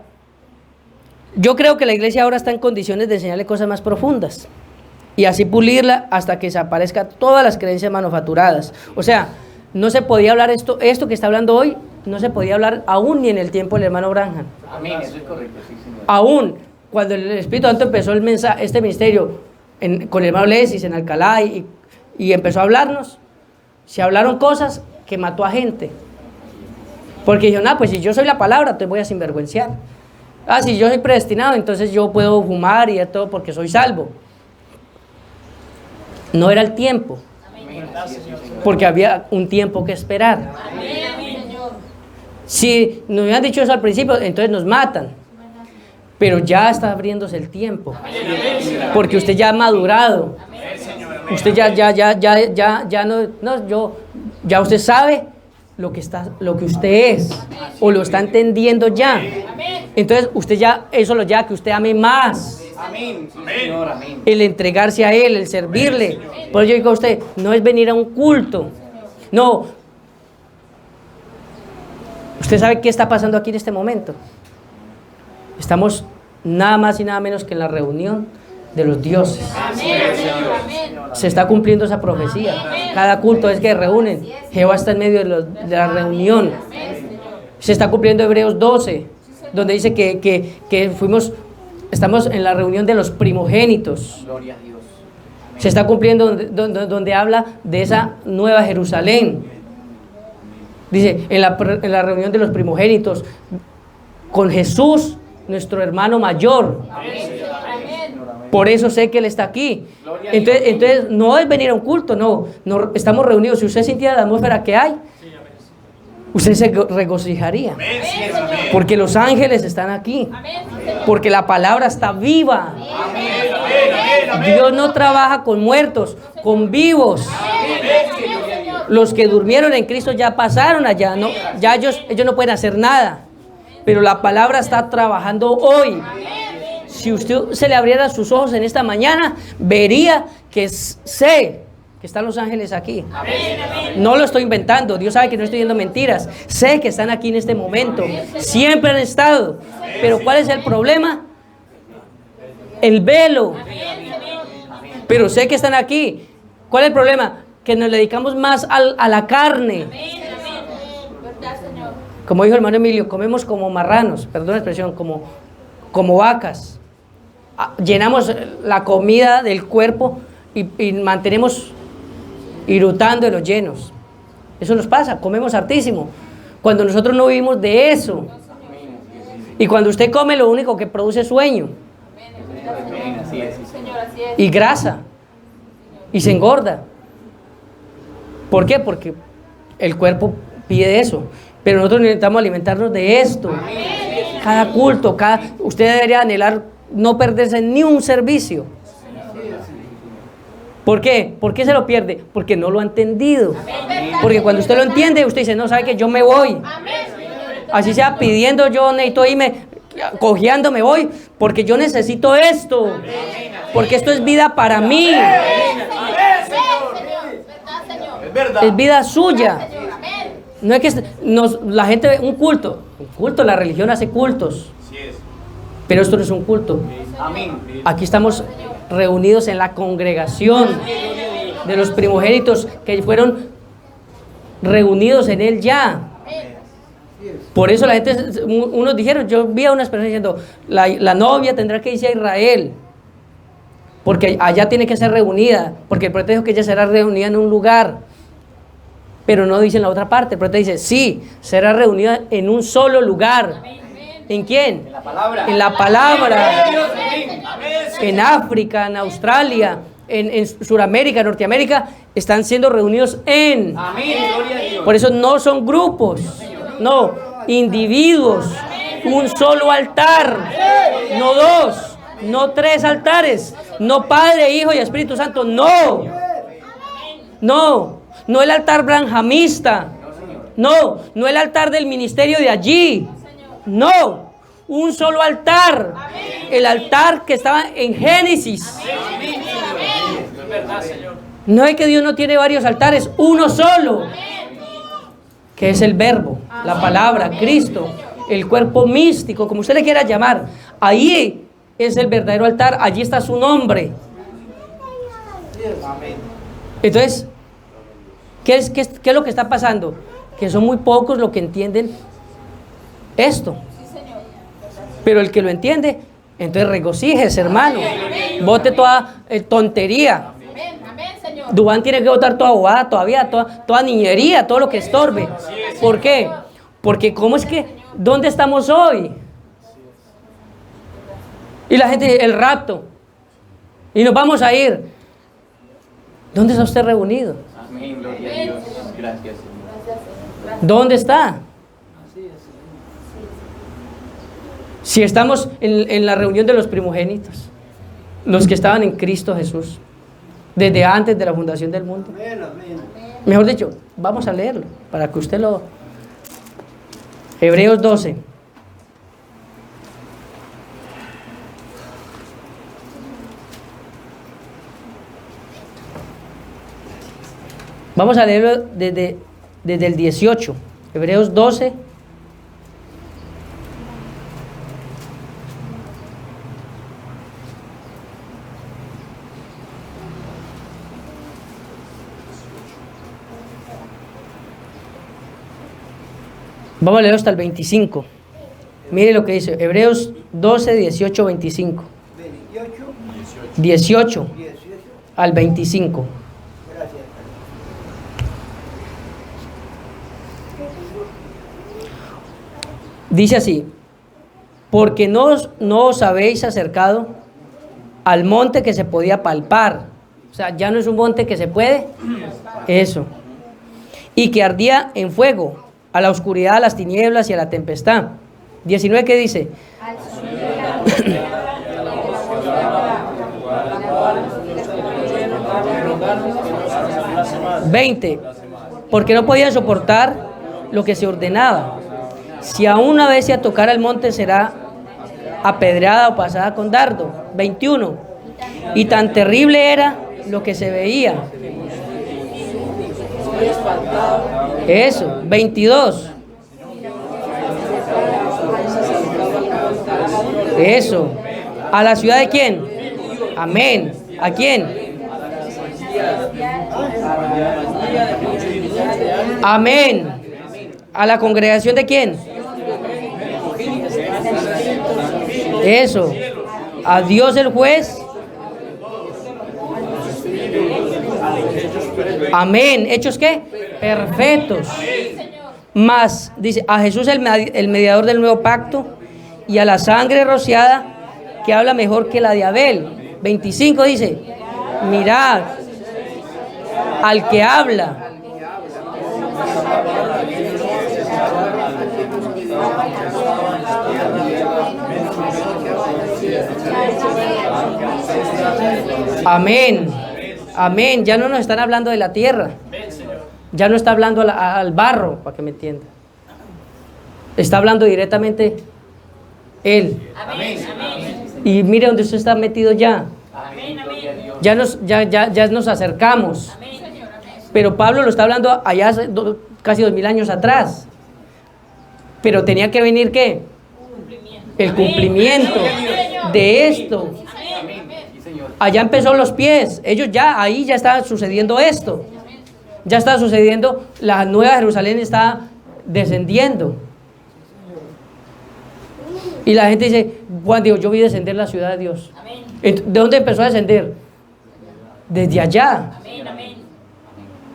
yo creo que la iglesia ahora está en condiciones de enseñarle cosas más profundas y así pulirla hasta que desaparezca todas las creencias manufacturadas. O sea, no se podía hablar esto que está hablando hoy, no se podía hablar aún ni en el tiempo del hermano Branham. Amén. Eso es correcto, sí, Señor. Aún cuando el Espíritu Santo empezó este ministerio con el hermano Lesis en Alcalá y empezó a hablarnos, se hablaron cosas que mató a gente. Porque dijeron, pues si yo soy la palabra, te voy a sinvergüenciar. Si yo soy predestinado, entonces yo puedo fumar y de todo porque soy salvo. No era el tiempo. Porque había un tiempo que esperar. Si nos hubieran dicho eso al principio, entonces nos matan. Pero ya está abriéndose el tiempo. Porque usted ya ha madurado. Usted ya usted sabe lo que usted es, o lo está entendiendo ya. Entonces usted ya, eso lo lleva a que usted ame más. Amén. Sí, Señor. Amén. El entregarse a Él, el servirle. Por eso yo digo a usted, no es venir a un culto. No. Usted sabe qué está pasando aquí en este momento. Estamos nada más y nada menos que en la reunión de los dioses. Se está cumpliendo esa profecía. Cada culto es que reúnen. Jehová está en medio de la reunión. Se está cumpliendo Hebreos 12, donde dice que estamos en la reunión de los primogénitos. Gloria a Dios. Se está cumpliendo donde habla de esa nueva Jerusalén. Dice, en la reunión de los primogénitos, con Jesús, nuestro hermano mayor. Por eso sé que Él está aquí. Entonces no es venir a un culto, no estamos reunidos. Si usted sintiera la atmósfera que hay, usted se regocijaría. Porque los ángeles están aquí. Porque la palabra está viva. Dios no trabaja con muertos, con vivos. Los que durmieron en Cristo ya pasaron allá, ¿no? Ya ellos no pueden hacer nada. Pero la palabra está trabajando hoy. Si usted se le abriera sus ojos en esta mañana, vería que sé que están los ángeles aquí. No lo estoy inventando. Dios sabe que no estoy diciendo mentiras. Sé que están aquí en este momento. Siempre han estado. Pero ¿cuál es el problema? El velo. Pero sé que están aquí. ¿Cuál es el problema? Que nos dedicamos más a la carne. Como dijo el hermano Emilio, comemos como marranos, perdón la expresión, como vacas. Llenamos la comida del cuerpo y mantenemos irutando de los llenos. Eso nos pasa, comemos hartísimo. Cuando nosotros no vivimos de eso. Y cuando usted come, lo único que produce es sueño. Y grasa. Y se engorda. ¿Por qué? Porque el cuerpo pide eso. Pero nosotros necesitamos alimentarnos de esto. Cada culto, usted debería anhelar no perderse ni un servicio. ¿Por qué? ¿Por qué se lo pierde? Porque no lo ha entendido. Porque cuando usted lo entiende, usted dice, no, ¿sabe qué? Yo me voy. Así sea pidiendo, yo necesito irme, cojeando me voy, porque yo necesito esto. Porque esto es vida para mí. Es vida suya. No es que la gente, un culto, la religión hace cultos. Pero esto no es un culto. Aquí estamos reunidos en la congregación de los primogénitos que fueron reunidos en Él ya. Por eso la gente, unos dijeron, yo vi a unas personas diciendo, la novia tendrá que irse a Israel, porque allá tiene que ser reunida, porque el profeta dijo que ella será reunida en un lugar. Pero no dicen la otra parte. El profeta dice, sí, será reunida en un solo lugar. ¿En quién? En la palabra. En África, en Australia, en Sudamérica, Norteamérica, están siendo reunidos en. Amén. Gloria a Dios. Por eso no son grupos, no, individuos, un solo altar, no dos, no tres altares, no Padre, Hijo y Espíritu Santo, no, no el altar branjamista, no el altar del ministerio de allí, no, un solo altar, el altar que estaba en Génesis. Es verdad, Señor. No es que Dios no tiene varios altares, uno solo, que es el verbo, la palabra, Cristo, el cuerpo místico, como usted le quiera llamar. Ahí es el verdadero altar, allí está su nombre. Entonces, ¿qué es lo que está pasando? Que son muy pocos los que entienden esto. Pero el que lo entiende, entonces regocíjese, hermano. Bote toda tontería. Dubán tiene que botar toda bobada todavía, toda niñería, todo lo que estorbe. ¿Por qué? Porque ¿cómo es que? ¿Dónde estamos hoy? Y la gente dice, el rapto. Y nos vamos a ir. ¿Dónde está usted reunido? Amén. Gloria a Dios. Gracias, Señor. ¿Dónde está? Si estamos en la reunión de los primogénitos, los que estaban en Cristo Jesús, desde antes de la fundación del mundo. Mejor dicho, vamos a leerlo, para que usted lo... Hebreos 12. Vamos a leerlo desde el 18. Hebreos 12. Vamos a leer hasta el 25. Mire lo que dice Hebreos 12, 18, 25. 18 al 25. Dice así: porque no os habéis acercado al monte que se podía palpar. O sea, ya no es un monte que se puede. Eso. Y que ardía en fuego, a la oscuridad, a las tinieblas y a la tempestad. 19, ¿qué dice? 20, porque no podían soportar lo que se ordenaba. Si a una vez se tocara el monte, será apedreada o pasada con dardo. 21, y tan terrible era lo que se veía. Eso. 22. Eso. ¿A la ciudad de quién? Amén. ¿A quién? Amén. ¿A la congregación de quién? Eso. A Dios el juez. Amén. ¿Hechos qué? Perfectos. Más, dice, a Jesús el mediador del nuevo pacto, y a la sangre rociada, que habla mejor que la de Abel. 25 dice, mirad al que habla. Amén. Amén. Ya no nos están hablando de la tierra. Ya no está hablando al barro, para que me entienda. Está hablando directamente Él. Y mire donde usted está metido ya. Ya nos acercamos. Pero Pablo lo está hablando allá hace casi 2000 años atrás. Pero tenía que venir ¿qué? El cumplimiento de esto. Allá empezó los pies. Ellos ahí ya estaba sucediendo esto. Ya está sucediendo, la nueva Jerusalén está descendiendo. Y la gente dice, Juan dijo, yo vi descender la ciudad de Dios. ¿De dónde empezó a descender? Desde allá.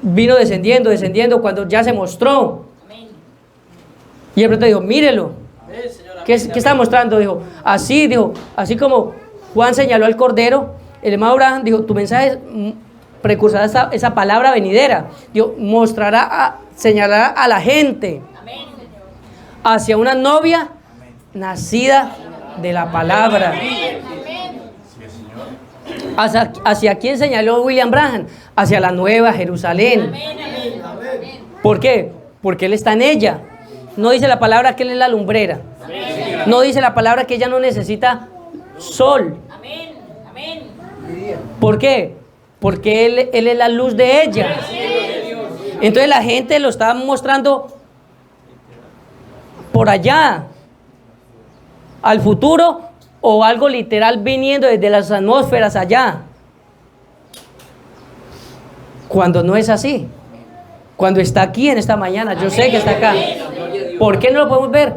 Vino descendiendo cuando ya se mostró. Y el profeta dijo, mírelo. ¿Qué está mostrando? Dijo, así como Juan señaló al Cordero, el hermano Abraham dijo, tu mensaje precursará esa palabra venidera. Dios señalará a la gente hacia una novia nacida de la palabra. ¿Hacia quién señaló William Branham? Hacia la nueva Jerusalén. ¿Por qué? Porque Él está en ella. No dice la palabra que Él es la lumbrera. No dice la palabra que ella no necesita sol. ¿Por qué? Porque Él es la luz de ella. Entonces la gente lo está mostrando por allá, al futuro, o algo literal viniendo desde las atmósferas allá. Cuando no es así. Cuando está aquí en esta mañana, yo sé que está acá. ¿Por qué no lo podemos ver?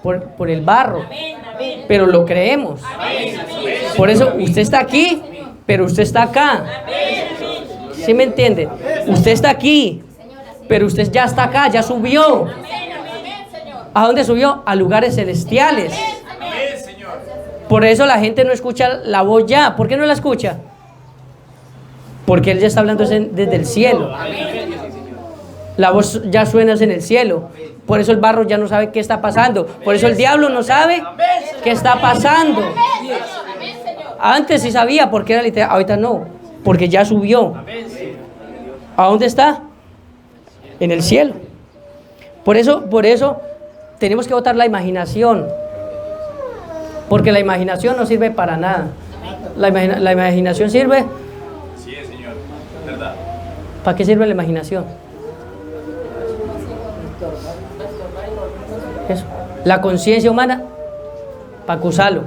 Por el barro. Pero lo creemos. Por eso usted está aquí, pero usted está acá. ¿Sí me entiende? Usted está aquí, pero usted ya está acá, ya subió. ¿A dónde subió? A lugares celestiales. Por eso la gente no escucha la voz ya. ¿Por qué no la escucha? Porque Él ya está hablando desde el cielo. La voz ya suena en el cielo. Por eso el barro ya no sabe qué está pasando. Por eso el diablo no sabe qué está pasando. Antes sí sabía porque era literal, ahorita no, porque ya subió. ¿A dónde está? En el cielo. Por eso tenemos que botar la imaginación. Porque la imaginación no sirve para nada. La imaginación sirve. Sí, Señor, verdad. ¿Para qué sirve la imaginación? Eso. La conciencia humana, para acusarlo.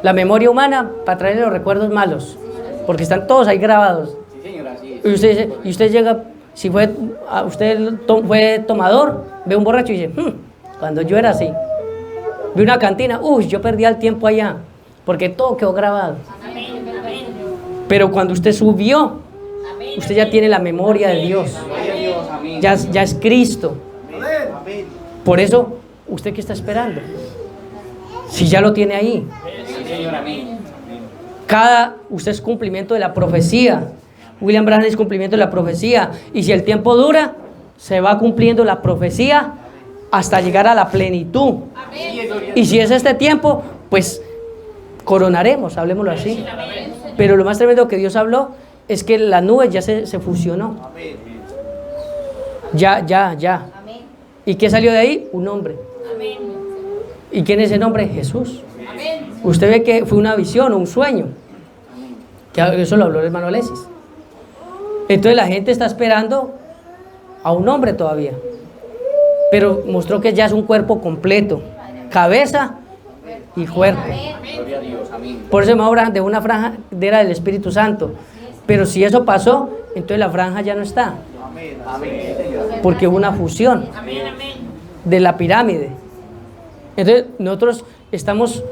La memoria humana, para traerle los recuerdos malos. Porque están todos ahí grabados. Y usted llega, si usted fue tomador, ve un borracho y dice, cuando yo era así, vi una cantina, yo perdía el tiempo allá, porque todo quedó grabado. Pero cuando usted subió, usted ya tiene la memoria de Dios. Ya es Cristo. Por eso, ¿usted qué está esperando? Si ya lo tiene ahí. Usted es cumplimiento de la profecía. William Branham es cumplimiento de la profecía. Y si el tiempo dura, se va cumpliendo la profecía hasta llegar a la plenitud. Y si es este tiempo, pues coronaremos, hablemoslo así. Pero lo más tremendo que Dios habló es que la nube ya se fusionó. Ya. ¿Y qué salió de ahí? Un hombre. ¿Y quién es ese nombre? Jesús. Usted ve que fue una visión o un sueño. Que eso lo habló el hermano Alexis. Entonces la gente está esperando a un hombre todavía. Pero mostró que ya es un cuerpo completo. Cabeza y cuerpo. Por eso me habla de una franja era del Espíritu Santo. Pero si eso pasó, entonces la franja ya no está. Porque hubo una fusión de la pirámide. Entonces nosotros estamos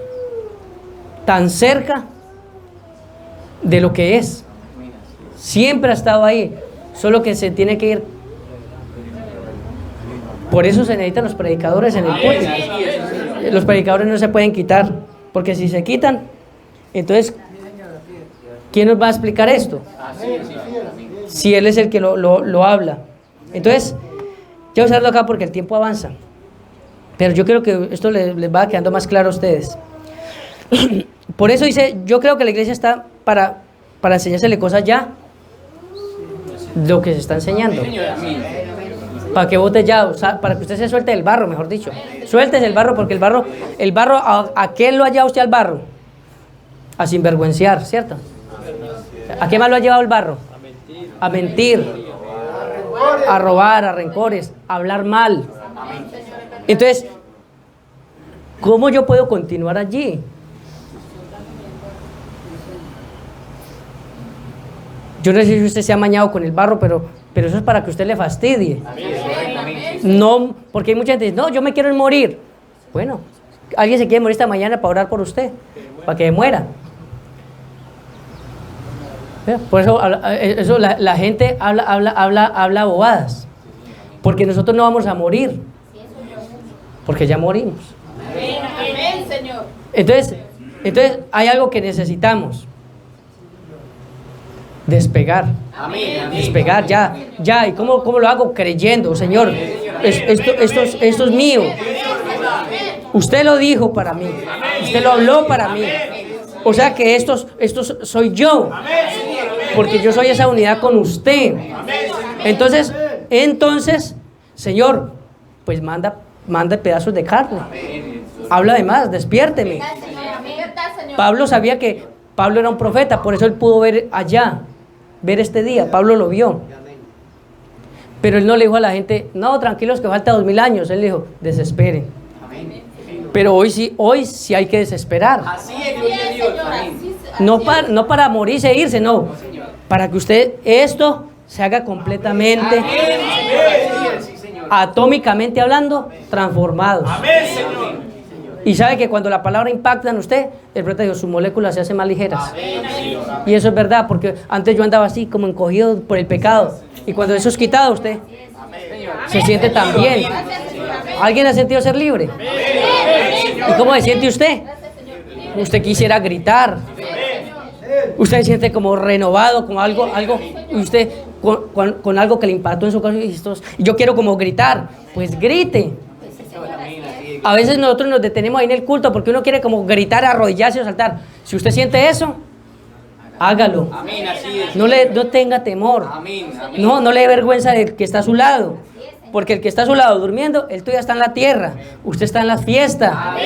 tan cerca de lo que es. Siempre ha estado ahí, solo que se tiene que ir. Por eso se necesitan los predicadores en el púlpito. Los predicadores no se pueden quitar, porque si se quitan, entonces ¿quién nos va a explicar esto? Si Él es el que lo habla. Entonces, yo voy a hacerlo acá porque el tiempo avanza. Pero yo creo que esto les va quedando más claro a ustedes. Por eso dice, yo creo que la iglesia está para enseñársele cosas ya, lo que se está enseñando. Para que vote ya, o sea, para que usted se suelte del barro, mejor dicho. Suéltese el barro, porque el barro, ¿a qué lo ha llevado usted al barro? A sinvergüenciar, ¿cierto? ¿A qué más lo ha llevado el barro? A mentir, a robar, a rencores, a hablar mal. Entonces, ¿cómo yo puedo continuar allí? Yo no sé si usted se ha mañado con el barro, pero eso es para que usted le fastidie. No, porque hay mucha gente que dice, no, yo me quiero morir. Bueno, alguien se quiere morir esta mañana para orar por usted, para que muera. Por eso la gente habla bobadas. Porque nosotros no vamos a morir. Porque ya morimos. Entonces hay algo que necesitamos. Despegar. Despegar, ya. ¿Y cómo lo hago? Creyendo, Señor, esto es mío. Usted lo dijo para mí. Usted lo habló para mí. O sea que estos soy yo. Porque yo soy esa unidad con usted. Entonces, Señor, pues manda pedazos de carne. Habla de más, despiérteme. Pablo sabía que Pablo era un profeta, por eso él pudo ver allá, ver este día. Pablo lo vio. Pero él no le dijo a la gente, no, tranquilos que falta 2000 años. Él dijo, desesperen. Pero hoy sí hay que desesperar. Así es, gloria a Dios. Amén. No para morirse e irse, no. Para que usted esto se haga completamente, atómicamente hablando, transformado. Amén, Señor. Y sabe que cuando la palabra impacta en usted, el profeta dijo, sus moléculas se hacen más ligeras. Y eso es verdad, porque antes yo andaba así, como encogido por el pecado. Y cuando eso es quitado, usted se siente tan bien. ¿Alguien ha sentido ser libre? ¿Y cómo se siente usted? Usted quisiera gritar. Usted se siente como renovado, como algo, y usted con algo que le impactó en su corazón. Y yo quiero como gritar. Pues grite. A veces nosotros nos detenemos ahí en el culto porque uno quiere como gritar, arrodillarse o saltar. Si usted siente eso, hágalo. No tenga temor. No le dé vergüenza del que está a su lado. Porque el que está a su lado durmiendo, el tuyo está en la tierra. Usted está en la fiesta.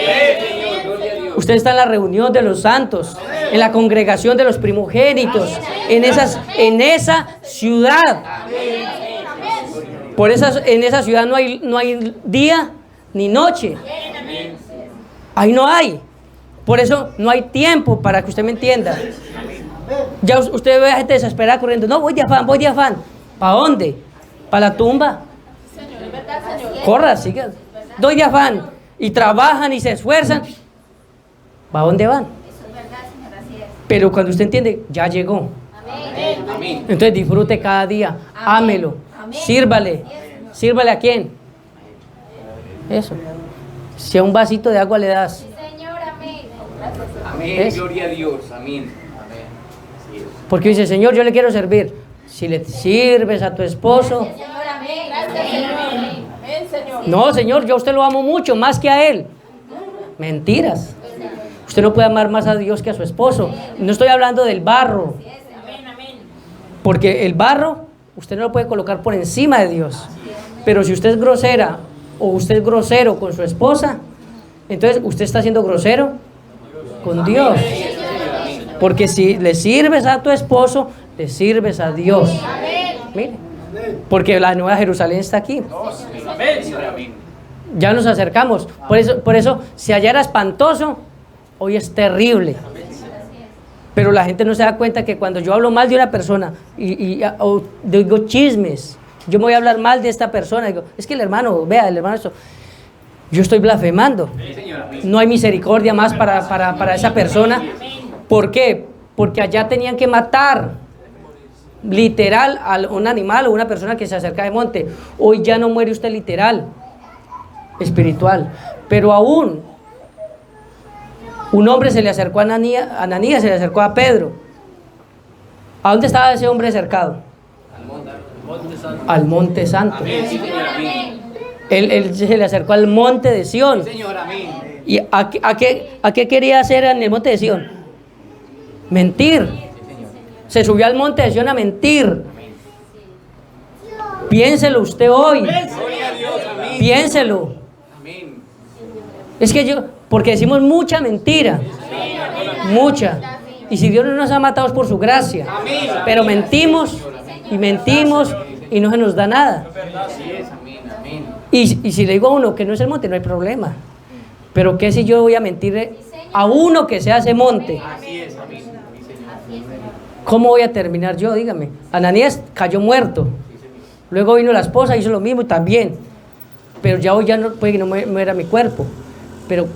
Usted está en la reunión de los santos, en la congregación de los primogénitos, en esa ciudad. En esa ciudad no hay día ni noche. Ahí no hay. Por eso no hay tiempo, para que usted me entienda. Ya usted ve a gente desesperada corriendo. No, voy de afán. ¿Para dónde? ¿Para la tumba? Corra, siga. Doy de afán. Y trabajan y se esfuerzan. ¿Para dónde van? Pero cuando usted entiende, ya llegó. Entonces disfrute cada día. Ámelo. Sírvale. ¿Sírvale a quién? Eso. Si a un vasito de agua le das. Amén, gloria a Dios. Amén. Porque dice, Señor, yo le quiero servir. Si le sirves a tu esposo. No, Señor, yo a usted lo amo mucho, más que a él. Mentiras. Usted no puede amar más a Dios que a su esposo. No estoy hablando del barro. Porque el barro, usted no lo puede colocar por encima de Dios. Pero si usted es grosera o usted es grosero con su esposa, entonces usted está siendo grosero con Dios. Porque si le sirves a tu esposo, le sirves a Dios. Mire, porque la Nueva Jerusalén está aquí. Ya nos acercamos. Por eso, si allá era espantoso, hoy es terrible. Pero la gente no se da cuenta que cuando yo hablo mal de una persona o digo chismes, yo me voy a hablar mal de esta persona, digo, es que el hermano esto, yo estoy blasfemando. No hay misericordia más para esa persona. ¿Por qué? Porque allá tenían que matar literal a un animal o una persona que se acerca de monte. Hoy ya no muere usted literal, espiritual. Pero aún un hombre se le acercó a Ananías se le acercó a Pedro. ¿A dónde estaba ese hombre cercado? Al monte santo. Él se le acercó al monte de Sión. ¿Y a qué quería hacer en el monte de Sión? Mentir. Se subió al monte de Sión a mentir. Piénselo usted hoy. Piénselo. Es que porque decimos mucha mentira. Mucha. Y si Dios no nos ha matado es por su gracia. Pero mentimos y no se nos da nada. Y si le digo a uno que no es el monte, no hay problema. Pero ¿qué si yo voy a mentir a uno que se hace monte? ¿Cómo voy a terminar yo? Dígame. Ananías cayó muerto. Luego vino la esposa, hizo lo mismo también. Pero ya hoy no puede que no muera mi cuerpo. Pero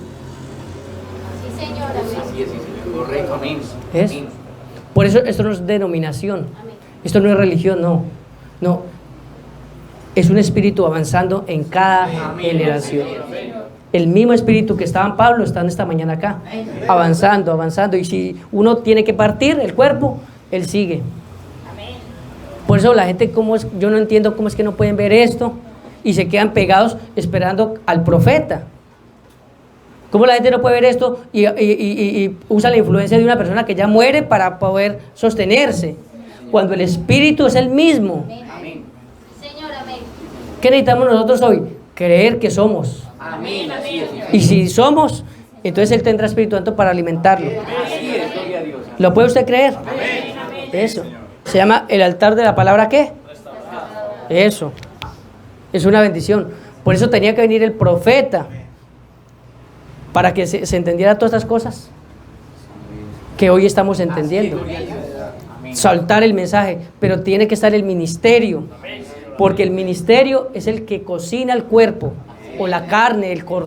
¿es? Por eso esto no es denominación. Esto no es religión, no. Es un espíritu avanzando en cada generación. El mismo espíritu que estaba en Pablo está en esta mañana acá. Avanzando. Y si uno tiene que partir el cuerpo, él sigue. Por eso la gente, yo no entiendo cómo es que no pueden ver esto y se quedan pegados esperando al profeta. ¿Cómo la gente no puede ver esto y usa la influencia de una persona que ya muere para poder sostenerse? Cuando el Espíritu es el mismo. Amén. Señor, amén. ¿Qué necesitamos nosotros hoy? Creer que somos. Amén. Así es. Y si somos, entonces Él tendrá Espíritu Santo para alimentarlo. Así es. Gloria a Dios. ¿Lo puede usted creer? Eso. Se llama el altar de la palabra ¿qué? Eso. Es una bendición. Por eso tenía que venir el profeta. Para que se entendiera todas estas cosas que hoy estamos entendiendo. Soltar el mensaje. Pero tiene que estar el ministerio. Porque el ministerio es el que cocina el cuerpo. O la carne, el cordero.